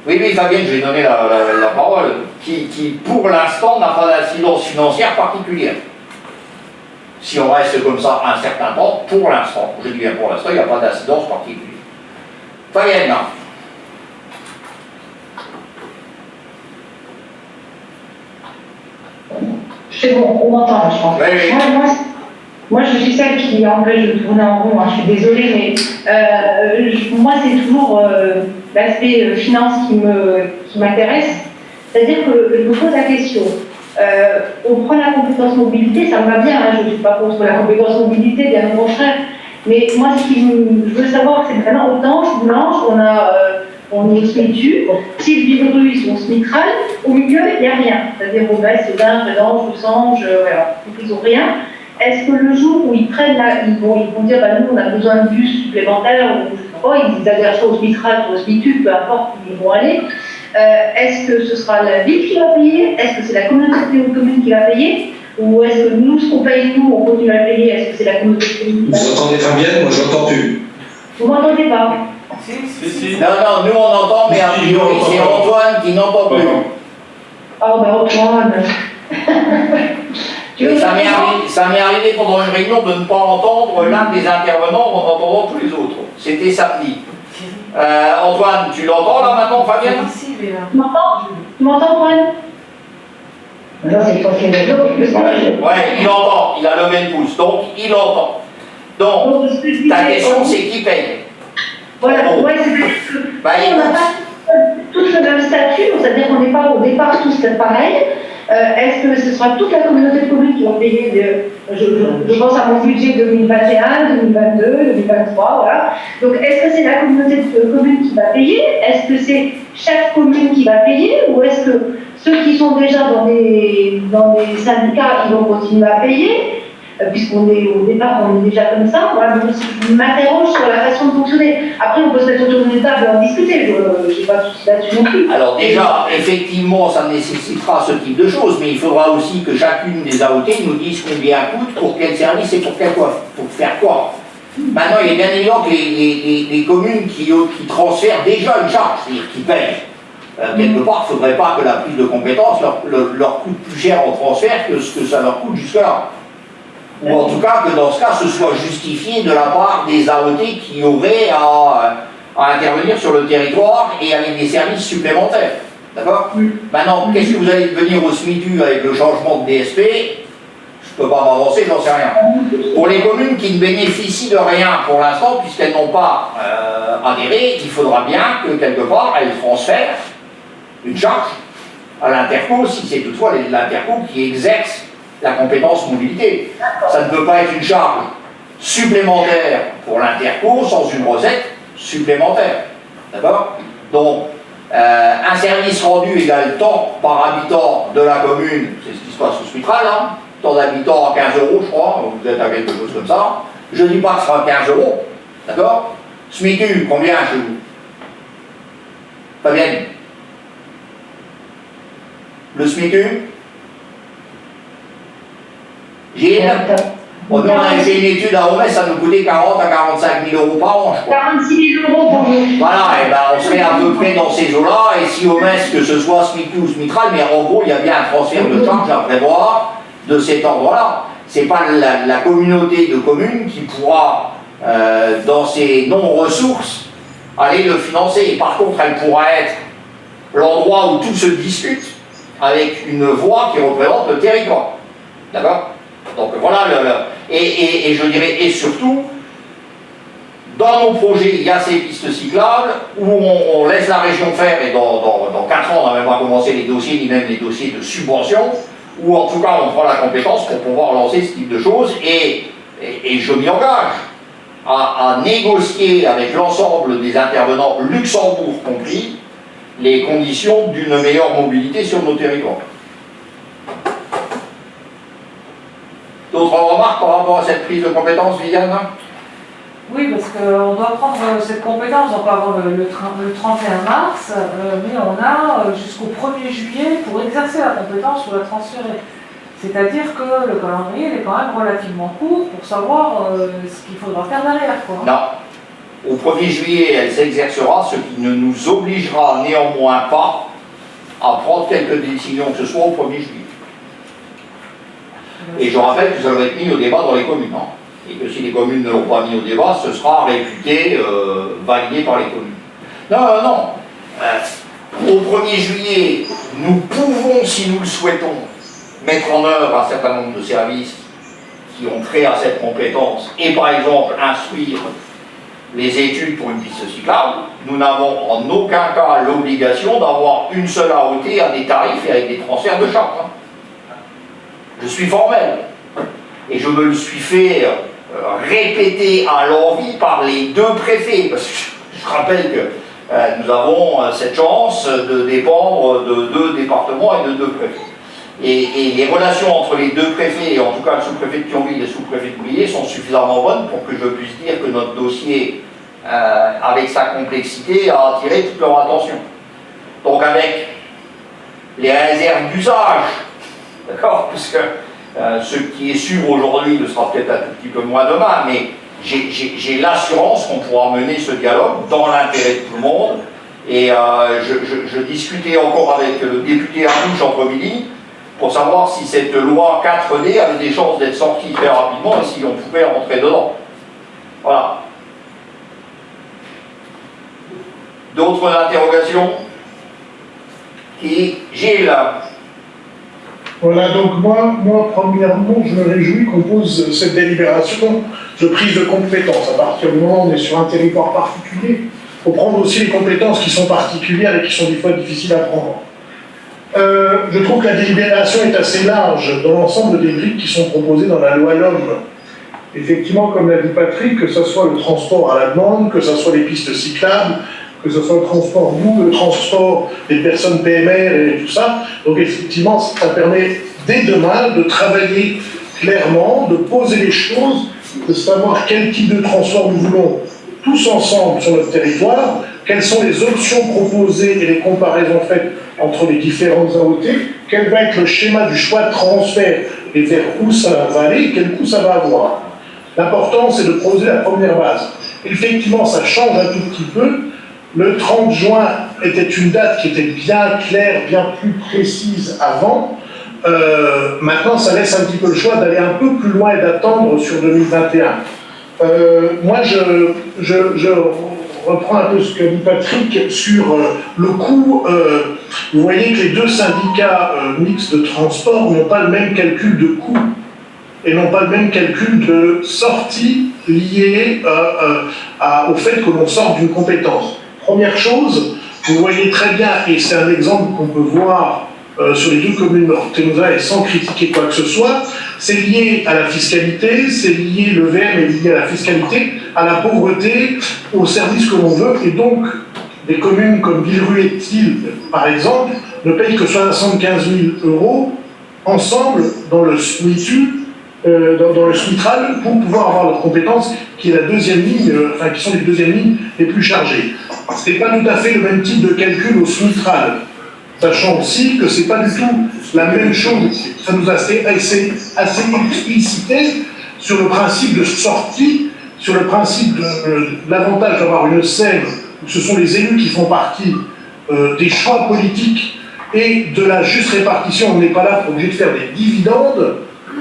oui, Fabienne, je vais donner la parole, qui pour l'instant n'a pas d'incidence financière particulière. Si on reste comme ça un certain temps, pour l'instant, je dis bien pour l'instant, il n'y a pas d'incidence particulière. Fabienne. C'est bon, on m'entend, je pense. Oui. Moi, je suis celle qui empêche de tourner en rond, hein, je suis désolée, mais moi, c'est toujours l'aspect finance qui m'intéresse. C'est-à-dire que je me pose la question. On prend la compétence mobilité, ça me va bien, hein, je ne suis pas contre la compétence mobilité, bien au contraire. Mais moi, je veux savoir, c'est vraiment autant, blanche, on est au SMITU, si le biberus, ils sont SMITRAL, au milieu, il n'y a rien. C'est-à-dire, au bas, c'est d'un, Redange, Sange, voilà, ils n'ont rien. Est-ce que le jour où ils prennent ils vont dire, bah, nous, on a besoin de bus supplémentaires, ou je sais pas, ils adhèrent soit au SMITRAL, soit au SMITU, peu importe où ils vont aller, est-ce que ce sera la ville qui va payer? Est-ce que c'est la communauté de communes qui va payer? Ou est-ce que nous, ce qu'on paye, nous, on continue à payer? Est-ce que c'est la communauté de communes qui va payer? Vous entendez Fabienne? Moi, je n'entends plus. Vous m'entendez pas? Si. Non, nous on entend, mais a priori c'est Antoine qui n'entend plus. Oh, ben Antoine. Ça m'est arrivé pendant une réunion de ne pas entendre l'un des intervenants en entendant tous les autres. C'était samedi. Antoine, tu l'entends là maintenant, Fabienne? Tu m'entends? Tu m'entends, Antoine? Non, c'est pas qu'il Ouais, il entend, il a levé le pouce, donc il entend. Donc, ta question c'est qui paye? Voilà, ouais, c'est-à-dire que Bah, on n'a pas tous le même statut, c'est-à-dire qu'on n'est pas au départ tous pareil. Est-ce que ce sera toute la communauté de communes qui va payer je pense à mon budget 2021, 2022, 2023, voilà. Donc, est-ce que c'est la communauté de communes qui va payer? Est-ce que c'est chaque commune qui va payer? Ou est-ce que ceux qui sont déjà dans des syndicats, ils vont continuer à payer? Puisqu'on est au départ, on est déjà comme ça. Voilà, donc je m'interroge sur la façon de fonctionner. Après, on peut se mettre autour d'une table et en discuter. Je n'ai pas de souci là-dessus non plus. Alors déjà, effectivement, ça nécessitera ce type de choses, mais il faudra aussi que chacune des AOT nous dise combien coûte, pour quel service et pour faire quoi. Maintenant, il est bien évident que les communes qui transfèrent déjà une charge, c'est-à-dire qui payent, quelque part, il ne faudrait pas que la prise de compétence leur coûte plus cher en transfert que ce que ça leur coûte jusque-là. Ou en tout cas que dans ce cas, ce soit justifié de la part des AOT qui auraient à intervenir sur le territoire et avec des services supplémentaires. D'accord? Maintenant, qu'est-ce que vous allez devenir au SMITU avec le changement de DSP? Je ne peux pas m'avancer, j'en sais rien. Pour les communes qui ne bénéficient de rien pour l'instant, puisqu'elles n'ont pas adhéré, il faudra bien que quelque part elles transfèrent une charge à l'Interco, si c'est toutefois l'Interco qui exerce la compétence mobilité. Ça ne peut pas être une charge supplémentaire pour l'Interco sans une recette supplémentaire. D'accord? Donc, un service rendu égale temps par habitant de la commune, c'est ce qui se passe au SMITRAL, hein, temps d'habitant à 15 €, je crois, vous êtes à quelque chose comme ça. Je ne dis pas que ce sera 15 €, d'accord? SMITU, combien chez vous? Fabienne? Le SMITU? Gilles? Nous, on a fait une étude à Omès, ça nous coûtait 40 à 45 000 € par an, je crois. 46 000 € pour vous. Voilà, et ben on serait à peu près dans ces eaux-là, et si Omès, que ce soit SMITU ou SMITRAL, mais en gros, il y a bien un transfert de charge à prévoir de cet ordre-là. C'est pas la communauté de communes qui pourra, dans ses non-ressources, aller le financer. Par contre, elle pourra être l'endroit où tout se discute, avec une voix qui représente le territoire. D'accord? Donc voilà, et je dirais, et surtout, dans nos projets, il y a ces pistes cyclables où on laisse la région faire, et dans 4 ans, on n'a même pas commencé les dossiers, ni même les dossiers de subvention, où en tout cas on prend la compétence pour pouvoir lancer ce type de choses, et je m'y engage à négocier avec l'ensemble des intervenants, Luxembourg compris, les conditions d'une meilleure mobilité sur nos territoires. D'autres remarques par rapport à cette prise de compétence, Viviane? Oui, parce qu'on doit prendre cette compétence, on peut avoir le 31 mars, mais on a jusqu'au 1er juillet pour exercer la compétence ou la transférer. C'est-à-dire que le calendrier il est quand même relativement court pour savoir ce qu'il faudra faire derrière, quoi. Non. Au 1er juillet, elle s'exercera, ce qui ne nous obligera néanmoins pas à prendre quelques décisions que ce soit au 1er juillet. Et je rappelle que ça doit être mis au débat dans les communes. Hein. Et que si les communes ne l'ont pas mis au débat, ce sera réputé validé par les communes. Non. Au 1er juillet, nous pouvons, si nous le souhaitons, mettre en œuvre un certain nombre de services qui ont trait à cette compétence et par exemple instruire les études pour une piste cyclable, nous n'avons en aucun cas l'obligation d'avoir une seule AOT à des tarifs et avec des transferts de charges. Je suis formel et je me le suis fait répéter à l'envi par les deux préfets, parce que je rappelle que nous avons cette chance de dépendre de deux départements et de deux préfets. Et les relations entre les deux préfets, et en tout cas le sous-préfet de Thionville et le sous-préfet de Boulier, sont suffisamment bonnes pour que je puisse dire que notre dossier, avec sa complexité, a attiré toute leur attention. Donc avec les réserves d'usage, d'accord, puisque ce qui est sûr aujourd'hui le sera peut-être un tout petit peu moins demain, mais j'ai l'assurance qu'on pourra mener ce dialogue dans l'intérêt de tout le monde. Et je discutais encore avec le député Arnouch entre-midi pour savoir si cette loi 4D avait des chances d'être sortie très rapidement et si on pouvait rentrer dedans. Voilà. D'autres interrogations? Gilles. Voilà, donc moi, premièrement, je me réjouis qu'on pose cette délibération de prise de compétences. À partir du moment où on est sur un territoire particulier, il faut prendre aussi les compétences qui sont particulières et qui sont des fois difficiles à prendre. Je trouve que la délibération est assez large dans l'ensemble des briques qui sont proposées dans la loi LOM. Effectivement, comme l'a dit Patrick, que ce soit le transport à la demande, que ce soit les pistes cyclables, que ce soit le transport doux, le transport des personnes PMR et tout ça. Donc effectivement, ça permet dès demain de travailler clairement, de poser les choses, de savoir quel type de transport nous voulons tous ensemble sur notre territoire, quelles sont les options proposées et les comparaisons faites entre les différentes AOT, quel va être le schéma du choix de transfert et vers où ça va aller et quel coût ça va avoir. L'important, c'est de poser la première base. Effectivement, ça change un tout petit peu. Le 30 juin était une date qui était bien claire, bien plus précise avant. Maintenant, ça laisse un petit peu le choix d'aller un peu plus loin et d'attendre sur 2021. Moi, je reprends un peu ce que dit Patrick sur le coût. Vous voyez que les deux syndicats mixtes de transport n'ont pas le même calcul de coût et n'ont pas le même calcul de sortie lié au fait que l'on sorte d'une compétence. Première chose, vous voyez très bien, et c'est un exemple qu'on peut voir sur les deux communes nord-ténouza et sans critiquer quoi que ce soit, c'est lié à la fiscalité, c'est lié, le VM est lié à la fiscalité, à la pauvreté, aux services que l'on veut, et donc des communes comme Villerupt et Thiel, par exemple, ne payent que 75 000 € ensemble dans le SMITU, dans le SMITRAL, pour pouvoir avoir leurs compétences, qui est la deuxième ligne, qui sont les deuxièmes lignes les plus chargées. Ce n'est pas tout à fait le même type de calcul au SMITRAL, sachant aussi que ce n'est pas du tout la même chose. Ça nous a assez explicité sur le principe de sortie, sur le principe de l'avantage d'avoir une scène où ce sont les élus qui font partie des choix politiques et de la juste répartition. On n'est pas là pour obligé de faire des dividendes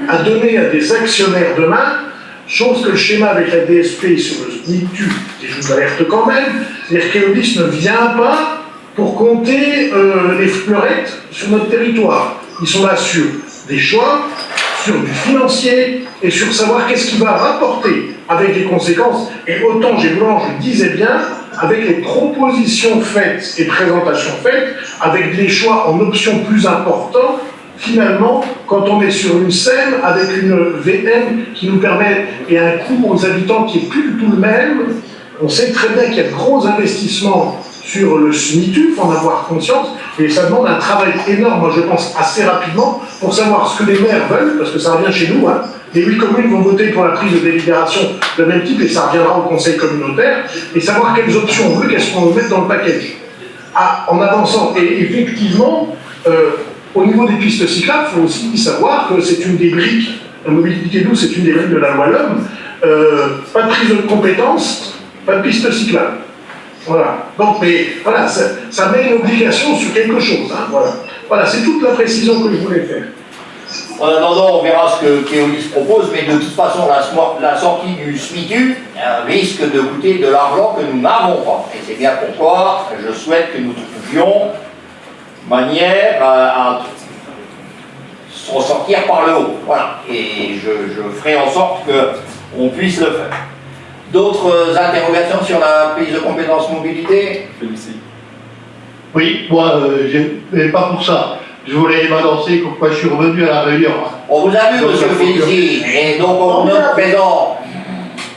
à donner à des actionnaires demain, chose que le schéma avec la DSP sur le SMITU, et je vous alerte quand même, c'est-à-dire qu'Eolis ne vient pas pour compter les fleurettes sur notre territoire. Ils sont là sur des choix, sur du financier et sur savoir qu'est-ce qui va rapporter avec les conséquences. Et autant Gévaudan, je le disais bien, avec les propositions faites et présentations faites, avec des choix en options plus importants, finalement, quand on est sur une scène avec une VM qui nous permet, et un coût aux habitants qui est plus du tout le même, on sait très bien qu'il y a de gros investissements sur le SMITU, il faut en avoir conscience, et ça demande un travail énorme, moi je pense assez rapidement, pour savoir ce que les maires veulent, parce que ça revient chez nous, hein. Les 8 communes vont voter pour la prise de délibération de même type, et ça reviendra au conseil communautaire, et savoir quelles options on veut, qu'est-ce qu'on veut mettre dans le package. En avançant, et effectivement, au niveau des pistes cyclables, il faut aussi savoir que c'est une des briques, la mobilité douce c'est une des briques de la loi LOM, pas de prise de compétences, pas de piste cyclable. Voilà. Donc, mais voilà, ça met une obligation sur quelque chose. Hein, voilà, c'est toute la précision que je voulais faire. En attendant, on verra ce que Keolis propose, mais de toute façon, la sortie du SMITU risque de coûter de l'argent que nous n'avons pas. Et c'est bien pourquoi je souhaite que nous trouvions manière à se ressortir par le haut. Voilà. Et je ferai en sorte qu'on puisse le faire. D'autres interrogations sur la prise de compétences mobilité? Oui, moi, mais pas pour ça. Je voulais m'annoncer pourquoi je suis revenu à la réunion. On vous a vu, monsieur Félicie, et donc on note présent.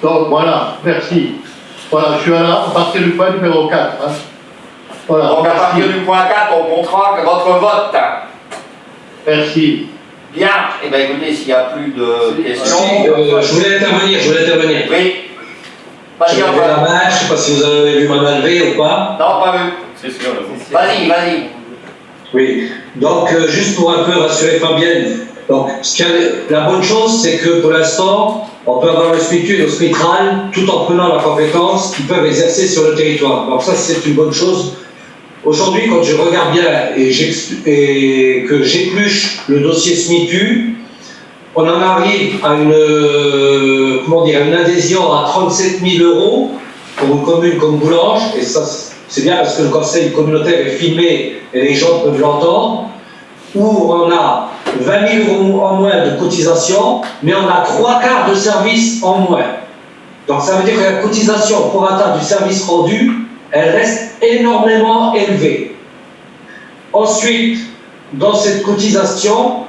Donc voilà, merci. Voilà, je suis à partir du point numéro 4. Hein. Voilà, donc à partir du point 4, on comptera que votre vote. Merci. Bien, et bien écoutez, s'il n'y a plus de questions. Je voulais intervenir. Oui. Vas-y, je ne sais pas si vous avez vu ma main levée ou pas. Non, pas vu. C'est sûr. Vas-y. Oui, donc juste pour un peu rassurer Fabienne, donc la bonne chose, c'est que pour l'instant, on peut avoir le SMITU et le SMITRAL tout en prenant la compétence qu'ils peuvent exercer sur le territoire. Donc ça, c'est une bonne chose. Aujourd'hui, quand je regarde bien et que j'épluche le dossier SMITU, on en arrive à une adhésion à 37 000 € pour une commune comme Boulange, et ça, c'est bien parce que le conseil communautaire est filmé et les gens peuvent l'entendre, où on a 20 000 € en moins de cotisation, mais on a 3/4 de services en moins. Donc ça veut dire que la cotisation pour atteindre du service rendu, elle reste énormément élevée. Ensuite, dans cette cotisation,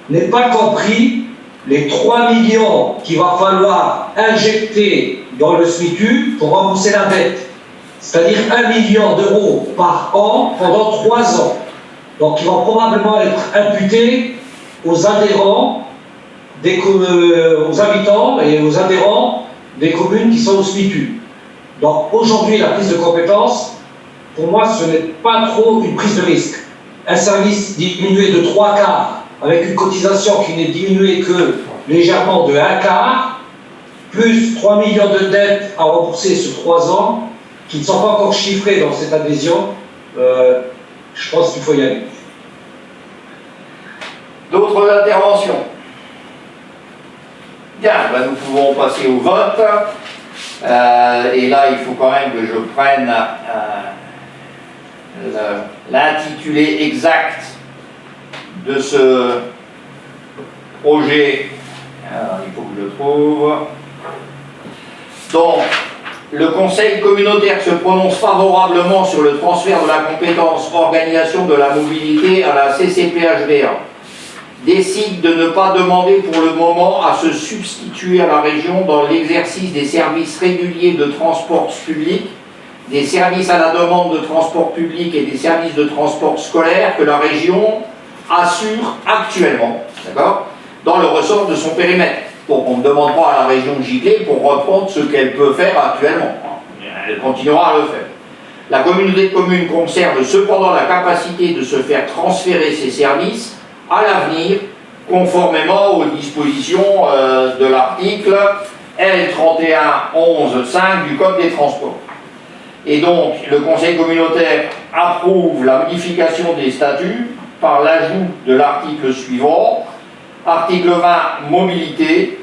n'est pas compris les 3 millions qu'il va falloir injecter dans le SMITU pour rembourser la dette. C'est-à-dire 1 million d'euros par an pendant 3 ans. Donc, ils vont probablement être imputés aux adhérents, aux habitants et aux adhérents des communes qui sont au SMITU. Donc, aujourd'hui, la prise de compétence, pour moi, ce n'est pas trop une prise de risque. Un service diminué de 3/4, avec une cotisation qui n'est diminuée que légèrement de 1/4, plus 3 millions de dettes à rembourser sur 3 ans, qui ne sont pas encore chiffrés dans cette adhésion, je pense qu'il faut y aller. D'autres interventions? Bien, ben nous pouvons passer au vote. Et là, il faut quand même que je prenne l'intitulé exact de ce projet. Alors, il faut que je le trouve. Donc, le Conseil communautaire se prononce favorablement sur le transfert de la compétence organisation de la mobilité à la CCPHDA. Décide de ne pas demander pour le moment à se substituer à la région dans l'exercice des services réguliers de transport public, des services à la demande de transport public et des services de transport scolaire que la région assure actuellement, d'accord, dans le ressort de son périmètre. Donc on ne demande pas à la région de gicler pour reprendre ce qu'elle peut faire actuellement. Elle continuera à le faire. La communauté de communes conserve cependant la capacité de se faire transférer ses services à l'avenir, conformément aux dispositions de l'article L3111.5 du Code des transports. Et donc, le Conseil communautaire approuve la modification des statuts par l'ajout de l'article suivant. Article 20, mobilité.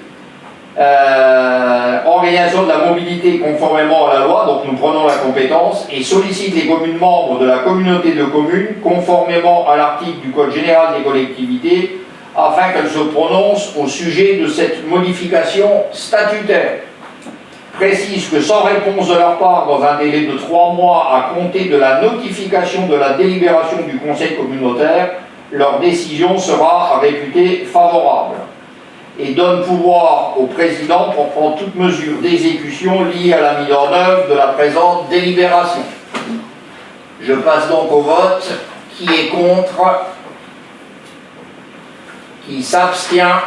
Organisation de la mobilité conformément à la loi, donc nous prenons la compétence, et sollicite les communes membres de la communauté de communes, conformément à l'article du Code général des collectivités, afin qu'elles se prononcent au sujet de cette modification statutaire. Précise que sans réponse de leur part dans un délai de 3 mois à compter de la notification de la délibération du Conseil communautaire, leur décision sera réputée favorable et donne pouvoir au président pour prendre toute mesure d'exécution liée à la mise en œuvre de la présente délibération. Je passe donc au vote. Qui est contre? Qui s'abstient?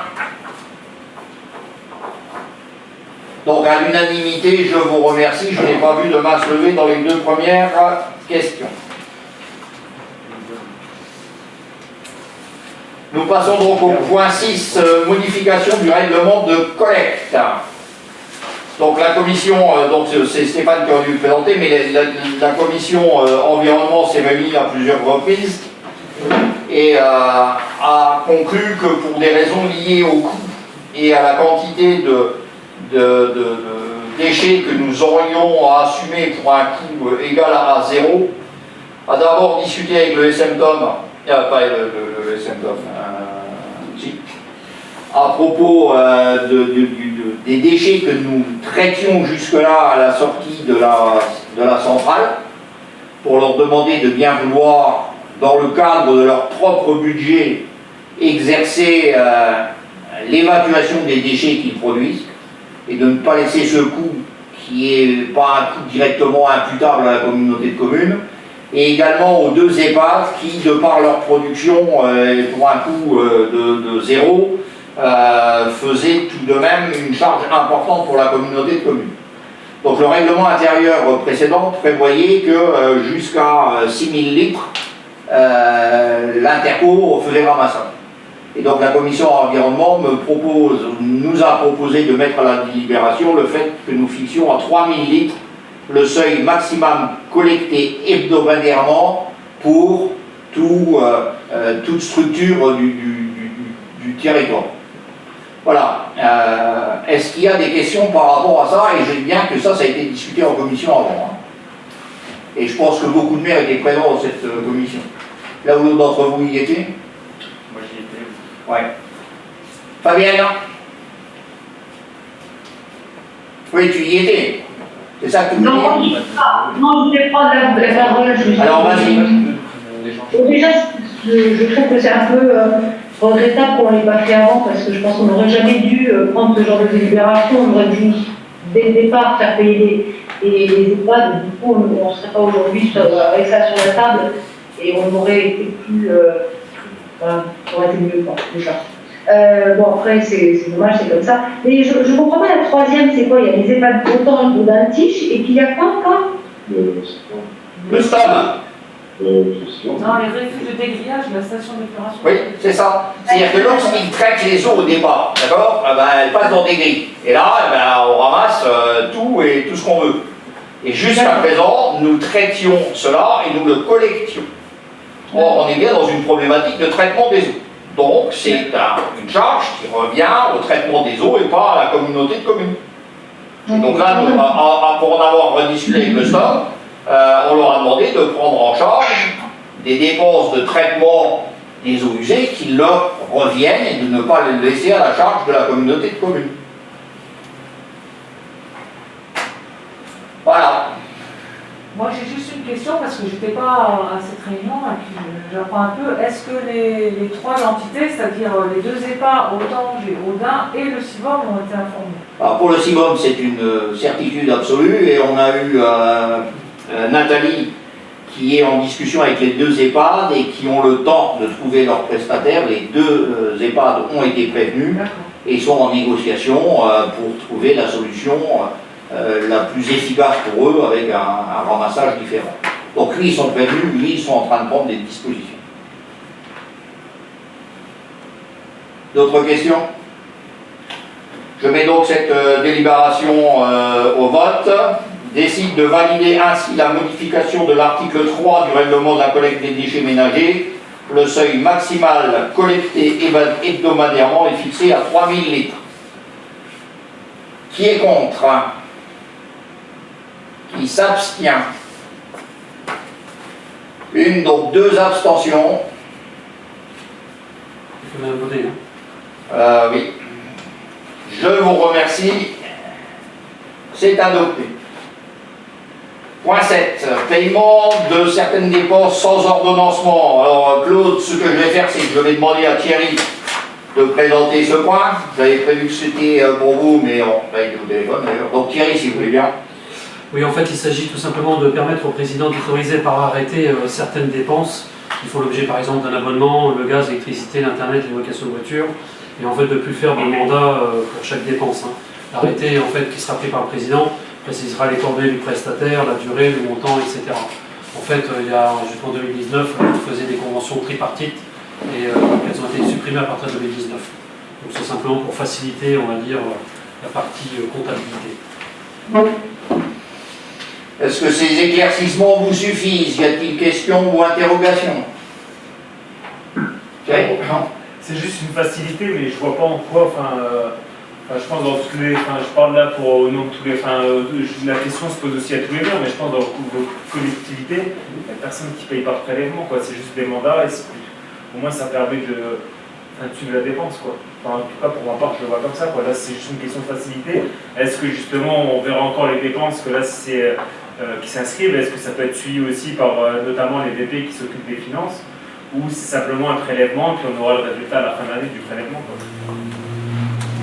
Donc à l'unanimité, je vous remercie. Je n'ai pas vu de main se lever dans les 2 premières questions. Nous passons donc au point 6, modification du règlement de collecte. Donc la commission, donc c'est Stéphane qui a dû le présenter, mais la commission environnement s'est réunie à plusieurs reprises et a conclu que pour des raisons liées au coût et à la quantité de déchets que nous aurions à assumer pour un coût égal à 0, a d'abord discuté avec le SMTOM, pas le SMTOM, si à propos des déchets que nous traitions jusque-là à la sortie de la centrale, pour leur demander de bien vouloir, dans le cadre de leur propre budget, exercer l'évacuation des déchets qu'ils produisent, et de ne pas laisser ce coût qui n'est pas un coût directement imputable à la communauté de communes, et également aux deux EHPAD qui, de par leur production, pour un coût de zéro, faisaient tout de même une charge importante pour la communauté de communes. Donc le règlement intérieur précédent prévoyait que jusqu'à 6000 litres, l'Interco faisait le ramassage. Et donc la commission environnement nous a proposé de mettre à la délibération le fait que nous fixions à 3000 litres le seuil maximum collecté hebdomadairement pour toute structure du territoire. Voilà. Est-ce qu'il y a des questions par rapport à ça? Et je dis bien que ça a été discuté en commission avant. Hein. Et je pense que beaucoup de maires étaient présents dans cette commission. Là où l'autre d'entre vous y était? Moi j'y étais. Ouais. Fabienne? Oui, tu y étais. C'est ça que tu voulais dire? Non, je voulais prendre la parole. Alors vas-y. Déjà, je trouve que c'est un peu regrettable qu'on ne l'ait pas fait avant, parce que je pense qu'on n'aurait jamais dû prendre ce genre de délibération. On aurait dû, dès le départ, faire payer les EHPAD. Du coup, on ne serait pas aujourd'hui avec ça sur la table et on aurait été plus. Voilà, ça aurait été mieux, quoi, déjà. Bon, après, c'est dommage, c'est comme ça. Mais je ne comprends pas la troisième, c'est quoi? Il y a les EHPAD autant d'un tige, et puis il y a quoi encore? Le STOM. Non, les refus de dégrillage de la station d'épuration. Oui, c'est ça. C'est-à-dire que lorsqu'ils traitent les eaux au départ, d'accord, elles passent dans des grilles. Et là, on ramasse tout et tout ce qu'on veut. Et jusqu'à présent, nous traitions cela et nous le collections. Or, on est bien dans une problématique de traitement des eaux. Donc, c'est une charge qui revient au traitement des eaux et pas à la communauté de communes. Et donc là, pour en avoir rediscuté avec le STOM, on leur a demandé de prendre en charge des dépenses de traitement des eaux usées qui leur reviennent et de ne pas les laisser à la charge de la communauté de communes. Voilà. Moi j'ai juste une question parce que j'étais pas à cette réunion et puis j'apprends un peu. Est-ce que les trois entités, c'est-à-dire les deux EHPAD, Autange et Audin et le CIVOM ont été informés? Alors pour le CIVOM, c'est une certitude absolue et on a eu Nathalie qui est en discussion avec les deux EHPAD et qui ont le temps de trouver leurs prestataires. Les deux EHPAD ont été prévenus et sont en négociation pour trouver la solution la plus efficace pour eux avec un ramassage différent. Donc lui, ils sont prévenus, lui, ils sont en train de prendre des dispositions. D'autres questions? Je mets donc cette délibération au vote. Décide de valider ainsi la modification de l'article 3 du règlement de la collecte des déchets ménagers. Le seuil maximal collecté hebdomadairement est fixé à 3000 litres. Qui est contre? Qui s'abstient? Une, donc deux abstentions. Il faut même voter, hein. Oui. Je vous remercie. C'est adopté. Point 7. Paiement de certaines dépenses sans ordonnancement. Alors Claude, ce que je vais faire, c'est que je vais demander à Thierry de présenter ce point. J'avais prévu que c'était pour vous, mais on va être au téléphone d'ailleurs. Donc Thierry, si vous voulez bien. Oui, en fait, il s'agit tout simplement de permettre au président d'autoriser par arrêté certaines dépenses qui font l'objet, par exemple, d'un abonnement, le gaz, l'électricité, l'internet, les locations de voitures, et en fait de ne plus faire de mandat pour chaque dépense. Hein. L'arrêté, en fait, qui sera pris par le président, précisera les coordonnées du prestataire, la durée, le montant, etc. En fait, il y a jusqu'en 2019, on faisait des conventions tripartites, et elles ont été supprimées à partir de 2019. Donc c'est simplement pour faciliter, on va dire, la partie comptabilité. Est-ce que ces éclaircissements vous suffisent? Y a-t-il questions ou interrogations? C'est juste une facilité, mais je vois pas en quoi. Je pense dans tous les. Je parle là pour au nom de tous les. La question se pose aussi à tous les maires, mais je pense dans vos collectivités, il n'y a personne qui paye par prélèvement, quoi. C'est juste des mandats et au moins ça permet de. dessus de la dépense, quoi. Enfin, en tout cas, pour ma part, je le vois comme ça, quoi. Là, c'est juste une question de facilité. Est-ce que justement, on verra encore les dépenses que là, c'est qui s'inscrivent? Est-ce que ça peut être suivi aussi par notamment les VP qui s'occupent des finances? Ou c'est simplement un prélèvement, puis on aura le résultat à la fin de l'année du prélèvement, quoi.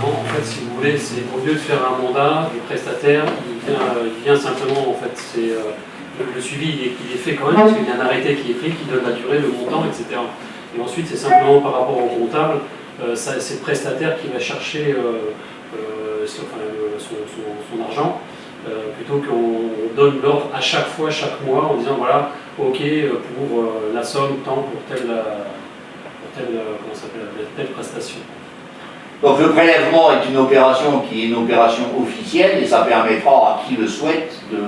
Non, en fait, si vous voulez, c'est au lieu de faire un mandat, le prestataire, il vient simplement, en fait, c'est le suivi, il est fait quand même, parce qu'il y a un arrêté qui est pris, qui donne la durée, le montant, etc. Et ensuite, c'est simplement par rapport au comptable, c'est le prestataire qui va chercher son argent, plutôt qu'on donne l'ordre à chaque fois, chaque mois, en disant voilà, ok, pour la somme, tant pour telle prestation. Donc le prélèvement est une opération qui est une opération officielle et ça permettra à qui le souhaite de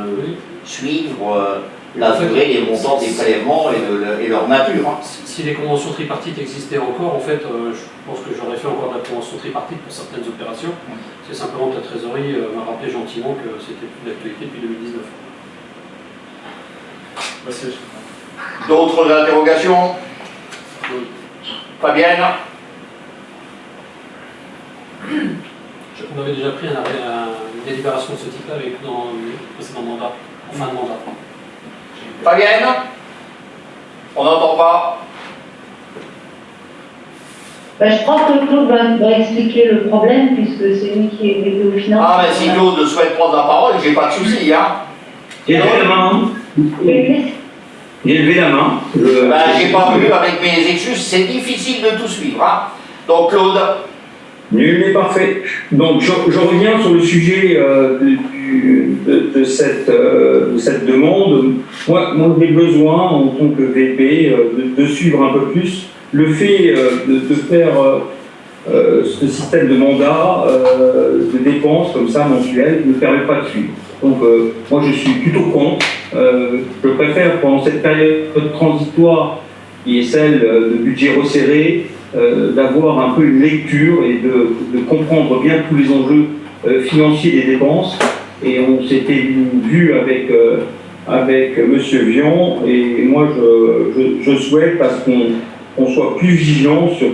suivre la durée, les montants des prélèvements et leur nature. Si les conventions tripartites existaient encore, en fait, je pense que j'aurais fait encore de la convention tripartite pour certaines opérations. C'est simplement que la trésorerie m'a rappelé gentiment que c'était plus d'actualité depuis 2019. D'autres interrogations? Fabienne? On avait déjà pris une délibération de ce type-là dans le précédent mandat, en fin de mandat. Fabienne? On n'entend pas. Je crois que Claude va expliquer le problème, puisque c'est lui qui est VP aux finances. Ah, mais si Claude souhaite prendre la parole, j'ai pas de souci, hein. J'ai levé la main. J'ai levé la main. J'ai pas vu avec mes excuses, c'est difficile de tout suivre, hein. Donc Claude. Nul n'est parfait. Donc je reviens sur le sujet de cette demande. Moi j'ai besoin, en tant que VP, de suivre un peu plus. Le fait de faire ce système de mandat, de dépenses comme ça mensuelles, ne permet pas de suivre. Donc moi je suis plutôt contre. Je préfère, pendant cette période transitoire, qui est celle de budget resserré, d'avoir un peu une lecture et de comprendre bien tous les enjeux financiers des dépenses. Et on s'était vu avec M. Vian, et moi je souhaite parce qu'on soit plus vigilant sur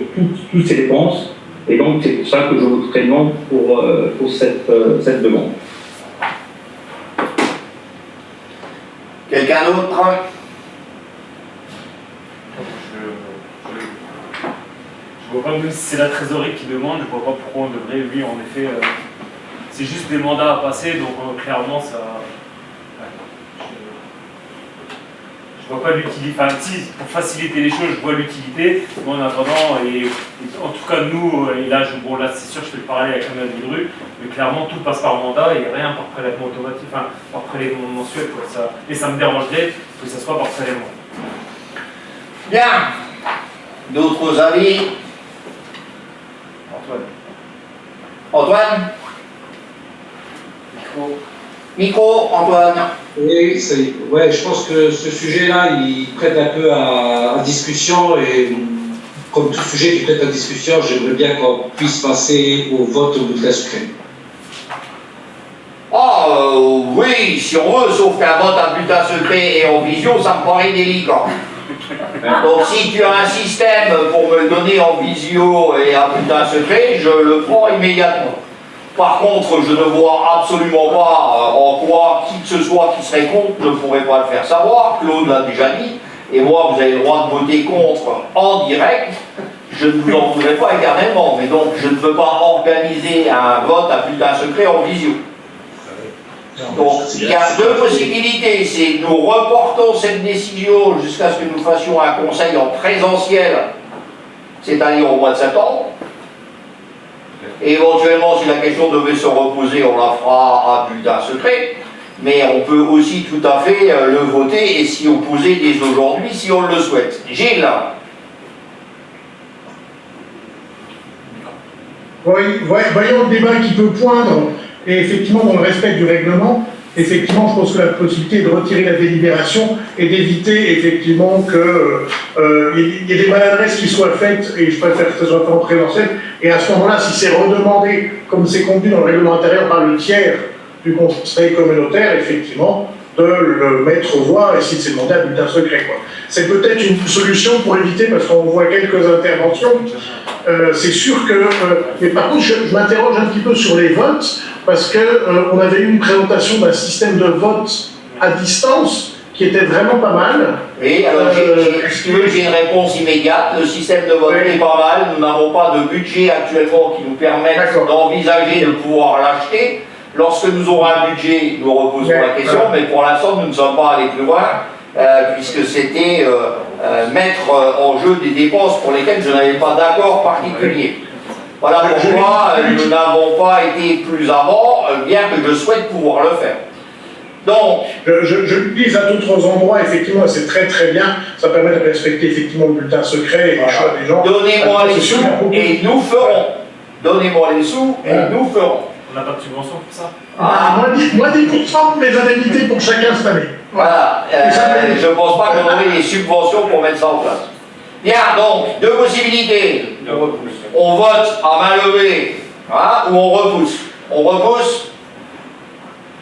toutes ces dépenses. Et donc c'est pour ça que je voterai non pour cette demande. Quelqu'un d'autre? Je vois pas, même si c'est la trésorerie qui demande, je vois pas pourquoi on devrait, oui, en effet, c'est juste des mandats à passer, donc clairement, ça. Je vois pas l'utilité, enfin, si, pour faciliter les choses, je vois l'utilité, mais en attendant, et en tout cas, nous, et là, là c'est sûr, je fais le parallèle avec la Hydru, mais clairement, tout passe par mandat et rien par prélèvement automatique, enfin, par prélèvement mensuel, quoi, et ça me dérangerait que ça soit par prélèvement. Bien. D'autres avis? Antoine? Micro, Antoine. Oui, je pense que ce sujet-là, il prête un peu à discussion, et comme tout sujet qui prête à discussion, j'aimerais bien qu'on puisse passer au vote au bulletin secret. Oui, si on veut, sauf qu'un vote à bulletin secret et en visio, ça me paraît délicat. Donc si tu as un système pour me le donner en visio et à bulletin secret, je le prends immédiatement. Par contre, je ne vois absolument pas en quoi qui que ce soit qui serait contre ne pourrait pas le faire savoir. Claude l'a déjà dit. Et moi, vous avez le droit de voter contre en direct. Je ne vous en voudrais pas éternellement. Mais donc, je ne veux pas organiser un vote à bulletin secret en visio. Donc, il y a deux possibilités. C'est que nous reportons cette décision jusqu'à ce que nous fassions un conseil en présentiel, c'est-à-dire au mois de septembre. Et éventuellement, si la question devait se reposer, on la fera à bulletin secret. Mais on peut aussi tout à fait le voter et s'y opposer dès aujourd'hui si on le souhaite. Gilles. Voyons le débat qui peut poindre, et effectivement, dans le respect du règlement, effectivement, je pense que la possibilité est de retirer la délibération et d'éviter effectivement qu'il y ait des maladresses qui soient faites, et je préfère que ce soit fait en présentiel, et à ce moment-là, si c'est redemandé, comme c'est convenu dans le règlement intérieur par le tiers du conseil communautaire, effectivement, de le mettre aux voix et si c'est demandé à bulletin secret, quoi. C'est peut-être une solution pour éviter, parce qu'on voit quelques interventions, c'est sûr que... mais par contre, je m'interroge un petit peu sur les votes, parce qu'on avait eu une présentation d'un système de vote à distance qui était vraiment pas mal. Oui, alors si tu veux, j'ai une réponse immédiate. Le système de vote est pas mal. Nous n'avons pas de budget actuellement qui nous permette d'envisager de pouvoir l'acheter. Lorsque nous aurons un budget, nous reposerons la question, mais pour l'instant, nous ne sommes pas allés plus loin, puisque c'était mettre en jeu des dépenses pour lesquelles je n'avais pas d'accord particulier. Voilà pourquoi nous n'avons pas été plus avant, bien que je souhaite pouvoir le faire. Donc, je l'utilise à d'autres endroits, effectivement, c'est très très bien. Ça permet de respecter effectivement le bulletin secret et les choix des gens. Donnez-moi les sous et nous ferons. Donnez-moi les sous et nous ferons. On n'a pas de subvention pour ça? Moins 10% des indemnités pour chacun cette année. Voilà. Je ne pense pas qu'on aurait des subventions pour mettre ça en place. Bien, donc, deux possibilités. On vote à main levée, hein, ou on repousse. On repousse.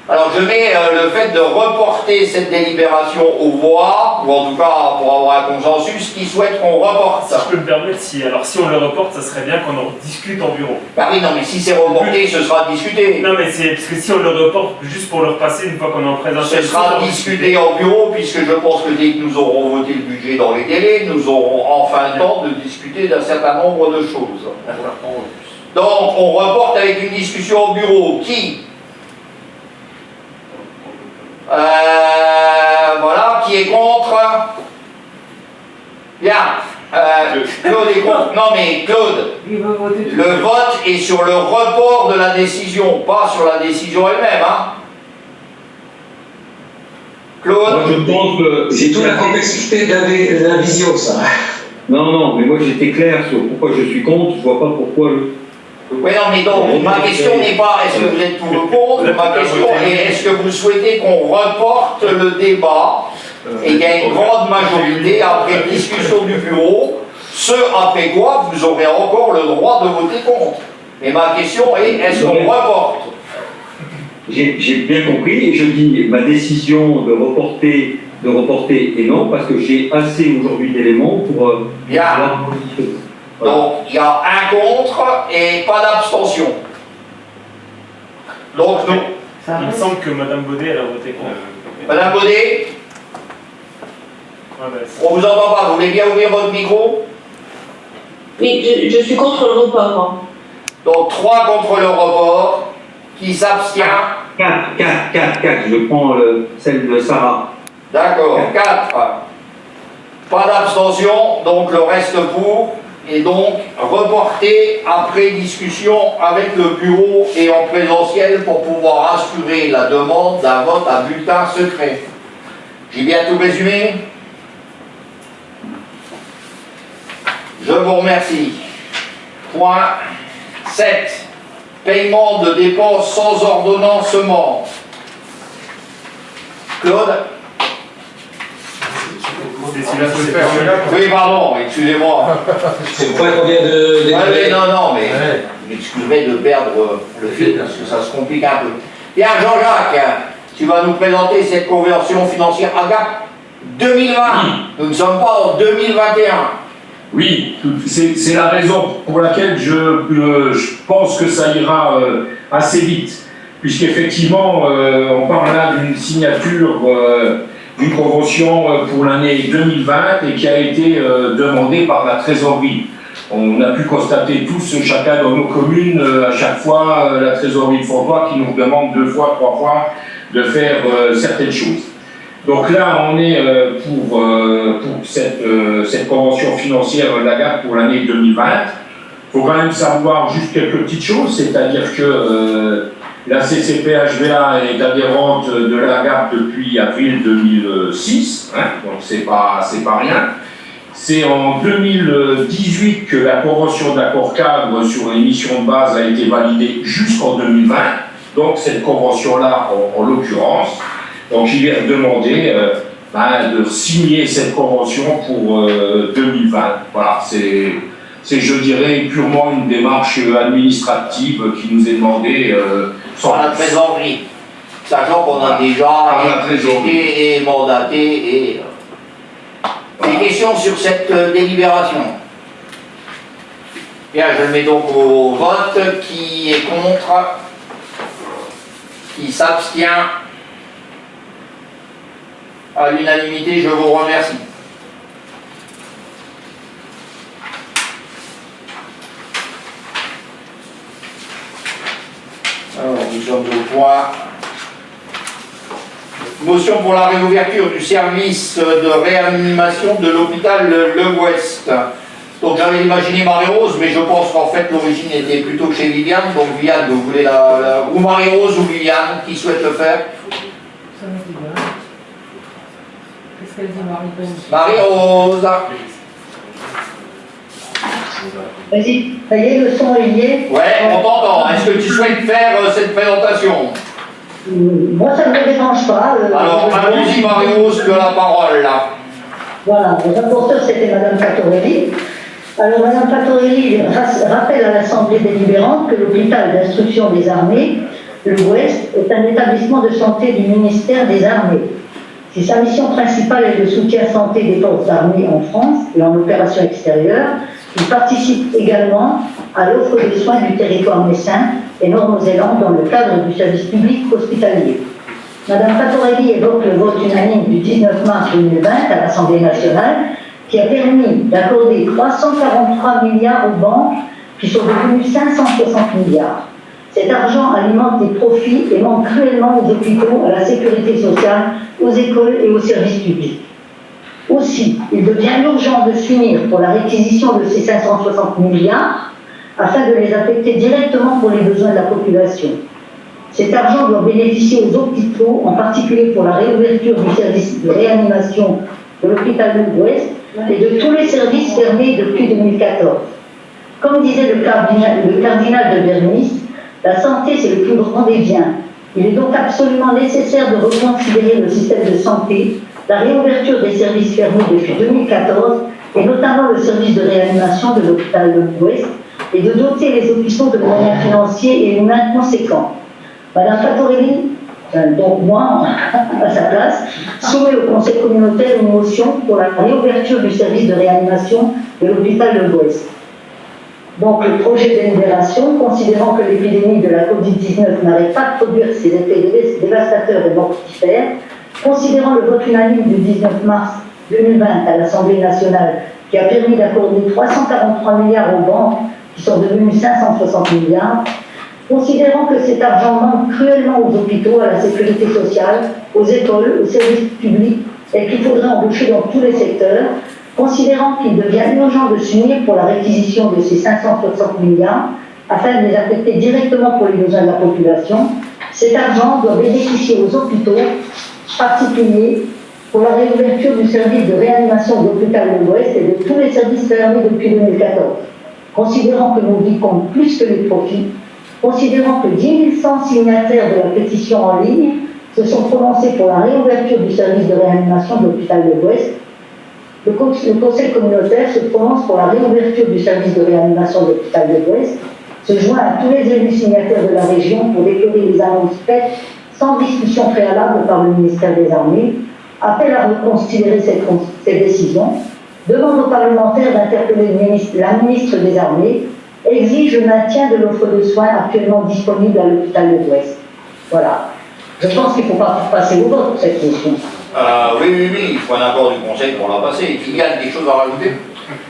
Alors je mets le fait de reporter cette délibération aux voix, ou en tout cas pour avoir un consensus, qui souhaite qu'on reporte. Si je peux me permettre, si on le reporte, ça serait bien qu'on en discute en bureau. Bah oui, non, mais si c'est reporté, ce sera discuté. Non, mais c'est parce que si on le reporte juste pour le repasser une fois qu'on est en présentation. Ce sera discuté en bureau, puisque je pense que dès que nous aurons voté le budget dans les délais, nous aurons enfin le temps de discuter d'un certain nombre de choses. Donc on reporte avec une discussion au bureau. Qui voilà, qui est contre? Bien. Claude est contre. Non mais Claude, le vote est sur le report de la décision, pas sur la décision elle-même. Hein. Claude? Moi, je pense que c'est toute la complexité de la vision, ça. Non, mais moi j'étais clair sur pourquoi je suis contre, je vois pas pourquoi Oui, non, mais donc, ma question n'est pas est-ce que vous êtes pour ou contre, ma question est est-ce que vous souhaitez qu'on reporte le débat et qu'il y a une grande majorité après discussion du bureau, ce après quoi vous aurez encore le droit de voter contre. Mais ma question est est-ce qu'on reporte? J'ai bien compris et je dis ma décision de reporter est non parce que j'ai assez aujourd'hui d'éléments pour bien. Donc, il y a un contre et pas d'abstention. Donc, non. Il me semble que Mme Baudet, elle a voté contre. Madame Baudet, on vous entend pas. Vous voulez bien ouvrir votre micro? Oui, je suis contre le report. Donc, 3 contre le report. Qui s'abstient? 4. Je prends celle de Sarah. D'accord, 4. Pas d'abstention, donc le reste pour. Et donc reporté après discussion avec le bureau et en présentiel pour pouvoir assurer la demande d'un vote à bulletin secret. J'ai bien tout résumé? Je vous remercie. Point 7. Paiement de dépenses sans ordonnancement. Claude? Oui, pardon, excusez-moi. C'est le point qu'on vient de... non, mais vous m'excuserez de perdre le fil, parce que ça se complique un peu. Bien, Jean-Jacques, tu vas nous présenter cette conversion financière AGAP 2020. Nous ne sommes pas en 2021. Oui, c'est la raison pour laquelle je pense que ça ira assez vite, puisqu'effectivement, on parle là d'une signature d'une convention pour l'année 2020 et qui a été demandée par la trésorerie. On a pu constater tous, chacun dans nos communes, à chaque fois, la trésorerie de Fontois qui nous demande 2 fois, 3 fois de faire certaines choses. Donc là, on est pour cette convention financière d'AGAP pour l'année 2020. Il faut quand même savoir juste quelques petites choses, c'est-à-dire que la CCP-HVA est adhérente de l'AGAP depuis avril 2006, hein, donc c'est pas rien. C'est en 2018 que la convention d'accord cadre sur les missions de base a été validée jusqu'en 2020, donc cette convention-là en l'occurrence. Donc il lui a demandé de signer cette convention pour 2020. Voilà, c'est, je dirais, purement une démarche administrative qui nous est demandée par la trésorerie. sachant qu'on a déjà été mandaté et des questions sur cette délibération. Bien, je le mets donc au vote. Qui est contre? Qui s'abstient? À l'unanimité, je vous remercie. Alors, nous sommes au point. Motion pour la réouverture du service de réanimation de l'hôpital Le Ouest. Donc j'avais imaginé Marie-Rose, mais je pense qu'en fait l'origine était plutôt chez Viviane. Donc Viviane, vous voulez ou Marie-Rose ou Viviane, qui souhaite le faire? Ça me dit bien. Qu'est-ce qu'elle dit, Marie-Rose? Marie-Rose. Vas-y, ça y est, le son est lié. Ouais, on t'entend. Est-ce que tu souhaites faire cette présentation? Moi, ça ne me dérange pas. Alors, allons-y, Marie-Rose, tu as la parole, là. Voilà, le rapporteur, c'était Madame Fattorelli. Alors, Madame Fattorelli rappelle à l'Assemblée délibérante que l'hôpital d'instruction des armées, le Ouest, est un établissement de santé du ministère des Armées. Si sa mission principale est le soutien santé des forces armées en France et en opération extérieure, il participe également à l'offre de soins du territoire messin et Nord-Zélande dans le cadre du service public hospitalier. Madame Fattorelli évoque le vote unanime du 19 mars 2020 à l'Assemblée nationale qui a permis d'accorder 343 milliards aux banques qui sont devenues 560 milliards. Cet argent alimente des profits et manque cruellement aux hôpitaux, à la sécurité sociale, aux écoles et aux services publics. Aussi, il devient urgent de s'unir pour la réquisition de ces 560 milliards afin de les affecter directement pour les besoins de la population. Cet argent doit bénéficier aux hôpitaux, en particulier pour la réouverture du service de réanimation de l'hôpital de l'Ouest et de tous les services fermés depuis 2014. Comme disait le cardinal de Bernis, la santé c'est le plus grand des biens. Il est donc absolument nécessaire de reconsidérer le système de santé, la réouverture des services fermés depuis 2014 et notamment le service de réanimation de l'hôpital de l'Ouest et de doter les hôpitaux de moyens financiers et humains conséquents. Madame Fattorelli, donc moi, à sa place, soumet au Conseil communautaire une motion pour la réouverture du service de réanimation de l'hôpital de l'Ouest. Donc le projet de délibération, considérant que l'épidémie de la Covid-19 n'arrête pas de produire ses effets dévastateurs et mortifères, considérant le vote unanime du 19 mars 2020 à l'Assemblée nationale qui a permis d'accorder 343 milliards aux banques qui sont devenues 560 milliards, considérant que cet argent manque cruellement aux hôpitaux, à la sécurité sociale, aux écoles, aux services publics et qu'il faudrait embaucher dans tous les secteurs, considérant qu'il devient urgent de s'unir pour la réquisition de ces 560 milliards afin de les affecter directement pour les besoins de la population, cet argent doit bénéficier aux hôpitaux particuliers pour la réouverture du service de réanimation de l'hôpital de l'Ouest et de tous les services fermés depuis 2014. Considérant que nos vies comptent plus que les profits, considérant que 10 100 signataires de la pétition en ligne se sont prononcés pour la réouverture du service de réanimation de l'hôpital de l'Ouest, le Conseil communautaire se prononce pour la réouverture du service de réanimation de l'hôpital de l'Ouest, se joint à tous les élus signataires de la région pour déplorer les annonces faites sans discussion préalable par le ministère des Armées, appelle à reconsidérer ces décisions, demande aux parlementaires d'interpeller la ministre des Armées, exige le maintien de l'offre de soins actuellement disponible à l'hôpital de l'Ouest. Voilà. Je pense qu'il ne faut pas passer au vote pour cette question. Oui, il faut un accord du Conseil pour la passer. Est-ce qu'il y a des choses à rajouter?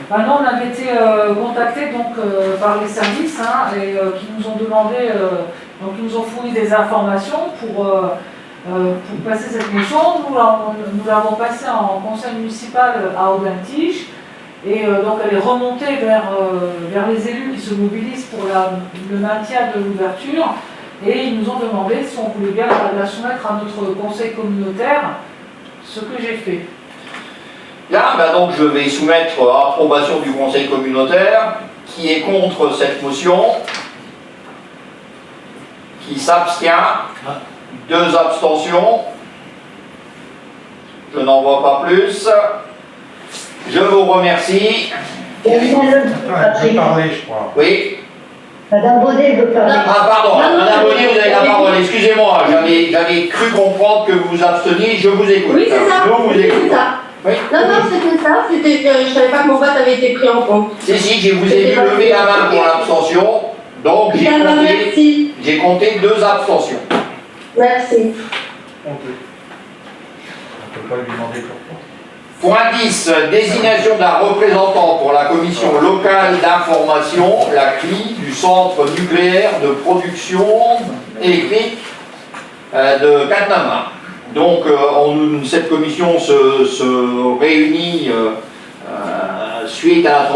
Maintenant, on avait été contactés par les services qui nous ont demandé, donc ils nous ont fourni des informations pour passer cette motion. Nous l'avons passée en conseil municipal à Aubin-Tige et donc elle est remontée vers les élus qui se mobilisent pour le maintien de l'ouverture et ils nous ont demandé si on voulait bien la soumettre à notre conseil communautaire, ce que j'ai fait. Bien, donc je vais soumettre à approbation du Conseil communautaire. Qui est contre cette motion? Qui s'abstient? 2 abstentions. Je n'en vois pas plus. Je vous remercie. Je vais parler, je crois. Oui. Madame Baudet veut parler. Ah pardon, Madame Baudet, vous avez la parole. Excusez-moi, j'avais j'avais cru comprendre que vous vous absteniez, je vous écoute. Oui, c'est ça. Nous vous Oui, écoutons. c'est ça. Oui. Non, c'était ça. C'était que je savais pas que mon vote avait été pris en compte. Si, je vous ai vu lever la main pour l'abstention, donc j'ai compté 2 abstentions. Merci. On peut pas lui demander pourquoi. Point 10, désignation d'un représentant pour la commission locale d'information, la CLI, du centre nucléaire de production électrique de Cattenom. Donc cette commission se réunit suite à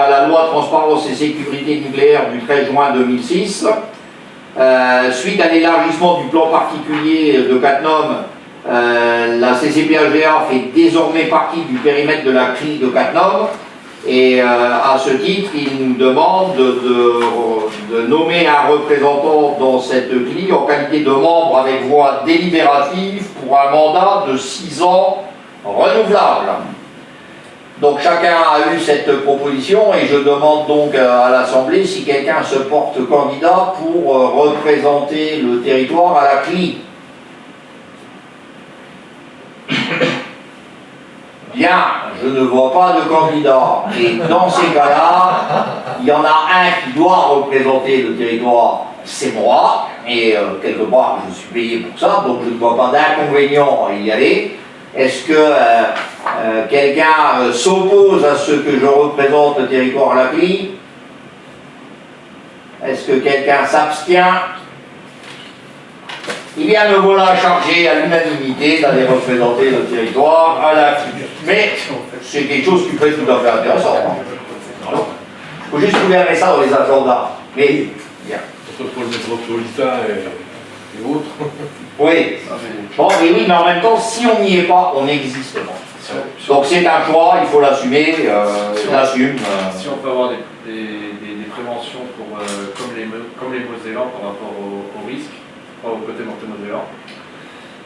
la loi Transparence et Sécurité nucléaire du 13 juin 2006, suite à l'élargissement du plan particulier de Cattenom. La CCPHVA fait désormais partie du périmètre de la CLI de Cattenom et à ce titre, il nous demande de nommer un représentant dans cette CLI en qualité de membre avec voix délibérative pour un mandat de 6 ans renouvelable. Donc chacun a eu cette proposition et je demande donc à l'Assemblée si quelqu'un se porte candidat pour représenter le territoire à la CLI. Bien, je ne vois pas de candidat. Et dans ces cas-là, il y en a un qui doit représenter le territoire, c'est moi. Et quelque part, je suis payé pour ça, donc je ne vois pas d'inconvénient à y aller. Est-ce que quelqu'un s'oppose à ce que je représente le territoire à la CLI? Est-ce que quelqu'un s'abstient? Eh bien, me voilà chargé à l'unanimité d'aller représenter le territoire à la CLI. Mais c'est quelque chose qui peut être tout à fait intéressant. Il faut juste trouver un message dans les agendas. Mais, bien. Entre le métropolitain et autres. Oui. Bon, mais oui, mais en même temps, si on n'y est pas, on n'existe pas. Donc c'est un choix, il faut l'assumer, on l'assume. Si on peut avoir des préventions pour, comme les Mosellans par rapport au risque, au côté Mosellan.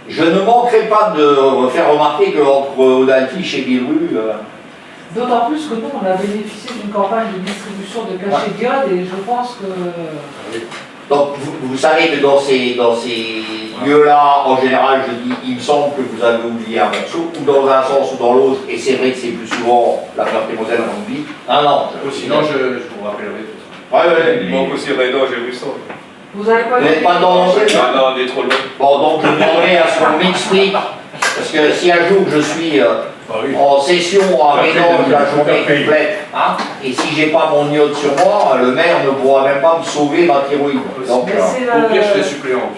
Je ne manquerai pas de faire remarquer qu'entre Audaltiche et Bilru... D'autant plus que nous, on a bénéficié d'une campagne de distribution de cachets d'iode et je pense que... Donc vous savez que dans ces lieux-là, en général, je dis, il me semble que vous avez oublié un morceau, ou dans un sens ou dans l'autre, et c'est vrai que c'est plus souvent la Ferté-Moselle qu'on oublie. Ah non. Sinon, je vous rappellerai tout ça. Ouais, il manque aussi Rédan et Russon. Vous n'avez pas dedans non plus? Non, on est trop loin. Bon, donc je demanderai à ce qu'on m'explique, parce que si un jour je suis en session à Rédan la journée complète, hein, et si j'ai pas mon iode sur moi, le maire ne pourra même pas me sauver ma thyroïde. Donc, au pire, je serai suppléant.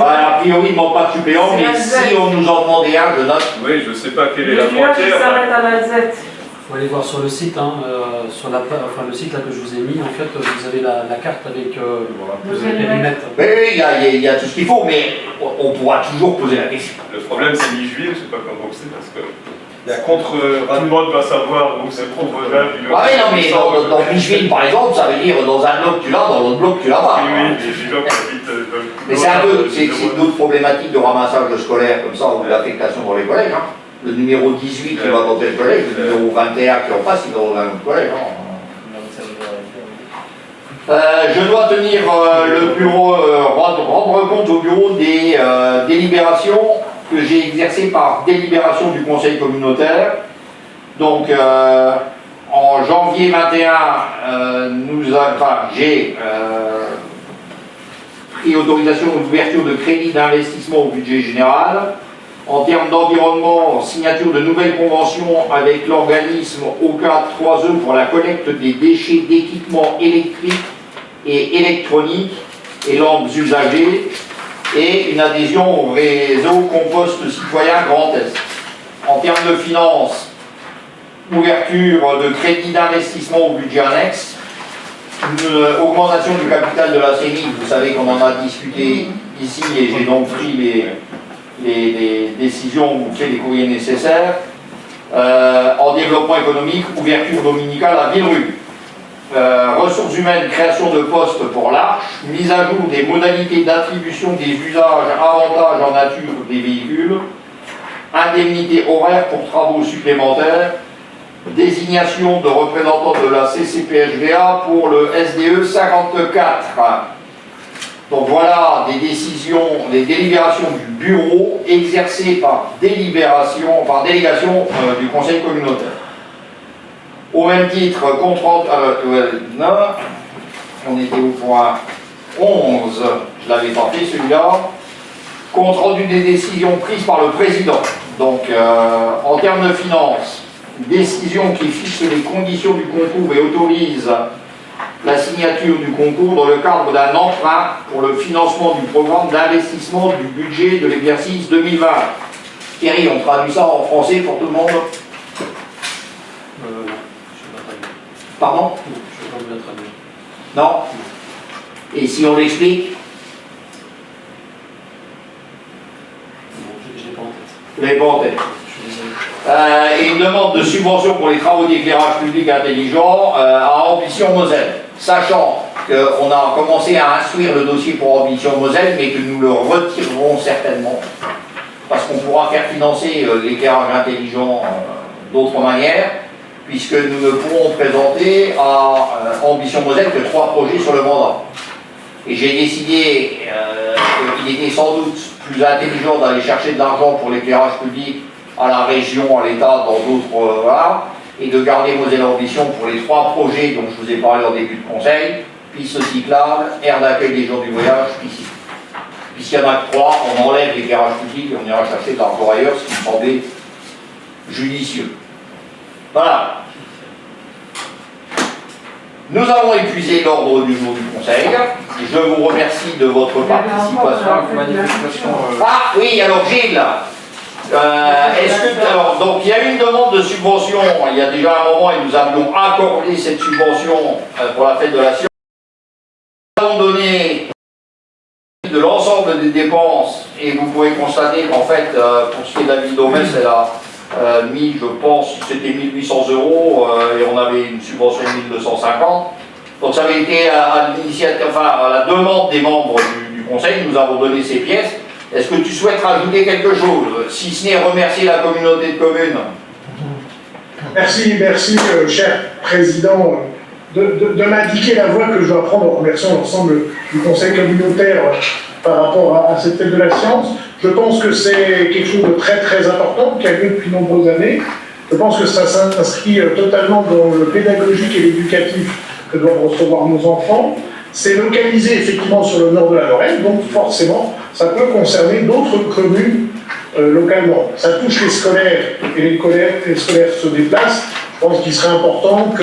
A priori, il ne manque pas de suppléant, mais si on nous en demandait un, je note. Oui, je ne sais pas quelle est la Le nuage frontière. s'arrête à la Z. Il faut aller voir sur le site, hein, sur le site là que je vous ai mis, en fait, vous avez la carte avec le périmètre. Oui, il y a tout ce qu'il faut, mais on pourra toujours poser la question. Le problème, c'est Micheville, je ne sais pas comment c'est, parce que tout le monde va savoir où c'est propre là. Ah oui, non, mais dans Micheville, par exemple, ça veut dire dans un bloc tu l'as, dans l'autre bloc tu l'as pas. Oui, les gens qui habitent mais c'est un peu, c'est d'autres problématiques de ramassage de scolaires comme ça, ou d'affectation dans les collèges. Hein. Le numéro 18 qui va dans tel collège, le numéro 21 qui en passe, il va dans un autre collège. Je dois tenir le bureau, rendre compte au bureau des délibérations que j'ai exercées par délibération du conseil communautaire. Donc en janvier 21, j'ai pris autorisation d'ouverture de crédit d'investissement au budget général. En termes d'environnement, signature de nouvelles conventions avec l'organisme OK 3E pour la collecte des déchets d'équipements électriques et électroniques et lampes usagées, et une adhésion au réseau Compost Citoyen Grand Est. En termes de finances, ouverture de crédit d'investissement au budget annexe, une augmentation du capital de la CENI, vous savez qu'on en a discuté ici et j'ai donc pris les décisions ou fait les courriers nécessaires. En développement économique, ouverture dominicale à Villerue. Ressources humaines, création de postes pour l'Arche, mise à jour des modalités d'attribution des usages, avantages en nature des véhicules, indemnité horaire pour travaux supplémentaires, désignation de représentants de la CCPHVA pour le SDE 54. Donc voilà des décisions, des délibérations du bureau exercées par délégation du conseil communautaire. Au même titre, compte rendu, on était au point 11, je l'avais pas fait celui-là, compte rendu des décisions prises par le président. Donc en termes de finances, décision qui fixe les conditions du concours et autorise la signature du concours dans le cadre d'un emprunt pour le financement du programme d'investissement du budget de l'exercice 2020. Thierry, on traduit ça en français pour tout le monde? Pardon? Je ne vais pas bien traduire. Non? Et si on l'explique? Je l'ai pas en tête. Vous l'avez pas en tête. Et une demande de subvention pour les travaux d'éclairage public intelligent à Ambition Moselle, sachant qu'on a commencé à instruire le dossier pour Ambition Moselle, mais que nous le retirerons certainement, parce qu'on pourra faire financer l'éclairage intelligent d'autres manières, puisque nous ne pourrons présenter à Ambition Moselle que 3 projets sur le mandat. Et j'ai décidé qu'il était sans doute plus intelligent d'aller chercher de l'argent pour l'éclairage public à la région, à l'État, dans d'autres, voilà, et de garder Moselle Ambition pour les 3 projets dont je vous ai parlé en début de conseil, piste cyclable, aire d'accueil des gens du voyage, piscine. Puisqu'il y en a que 3, on enlève l'éclairage public et on ira chercher de l'argent ailleurs, ce qui me semblait judicieux. Voilà. Nous avons épuisé l'ordre du jour du conseil. Je vous remercie de votre participation. Ah oui, alors Gilles, alors, donc il y a eu une demande de subvention, il y a déjà un moment, et nous avions accordé cette subvention pour la fête de la science. Nous avons donné de l'ensemble des dépenses, et vous pouvez constater qu'en fait, pour ce qui est de la ville d'Aumesse, elle a mis, je pense, c'était 1800 € et on avait une subvention de 1250. Donc ça avait été à l'initiative, enfin à la demande des membres du conseil, nous avons donné ces pièces. Est-ce que tu souhaites rajouter quelque chose, si ce n'est remercier la communauté de communes? Merci, cher président, de m'indiquer la voie que je dois prendre en remerciant l'ensemble du conseil communautaire par rapport à cette fête de la science. Je pense que c'est quelque chose de très très important qui a lieu depuis de nombreuses années. Je pense que ça s'inscrit totalement dans le pédagogique et l'éducatif que doivent recevoir nos enfants. C'est localisé effectivement sur le nord de la Lorraine, donc forcément ça peut concerner d'autres communes localement. Ça touche les scolaires et les scolaires se déplacent. Je pense qu'il serait important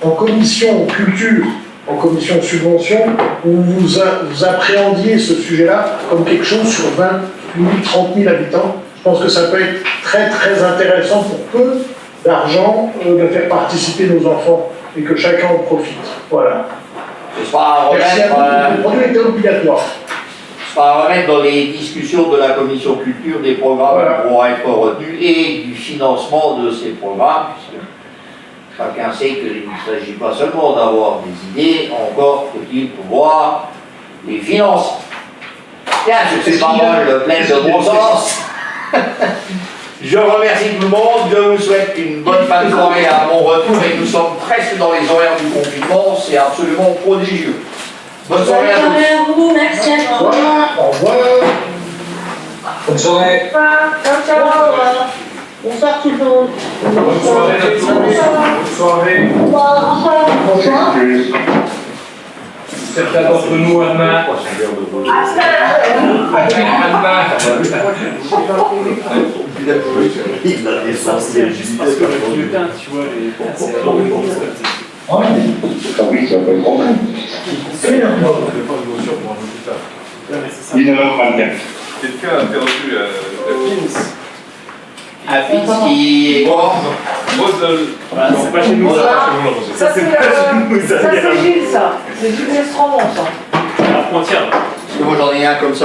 qu'en commission culture, en commission subvention, vous appréhendiez ce sujet-là comme quelque chose sur 20 000, 30 000 habitants. Je pense que ça peut être très très intéressant pour peu d'argent de faire participer nos enfants et que chacun en profite. Voilà. Merci à vous. Le produit était obligatoire. À remettre dans les discussions de la commission culture des programmes qui pourront être retenus et du financement de ces programmes, puisque chacun sait qu'il ne s'agit pas seulement d'avoir des idées, encore faut-il pouvoir les financer. Bien, sur ces paroles pleines de bon sens, je remercie tout le monde, je vous souhaite une bonne fin de soirée à mon retour et nous sommes presque dans les horaires du confinement, c'est absolument prodigieux. Bonne soirée à tous. Merci à vous. Au revoir. Bonne soirée. Ciao. Bonsoir tout le monde. Bonne soirée à tous. Bonne soirée. Bonsoir. Certains d'entre nous, à demain. Juste parce que le bulletin, tu vois, c'est la langue Ah oui, ça va être grand. C'est normal. 1h24. Quelqu'un a perdu la Pins. Un fils qui est grand. Moselle. C'est pas chez nous, ça c'est pas chez nous. Ça c'est Gilles, ça. C'est Gilles Estremont, ça. à la frontière. Parce que moi j'en ai un comme ça.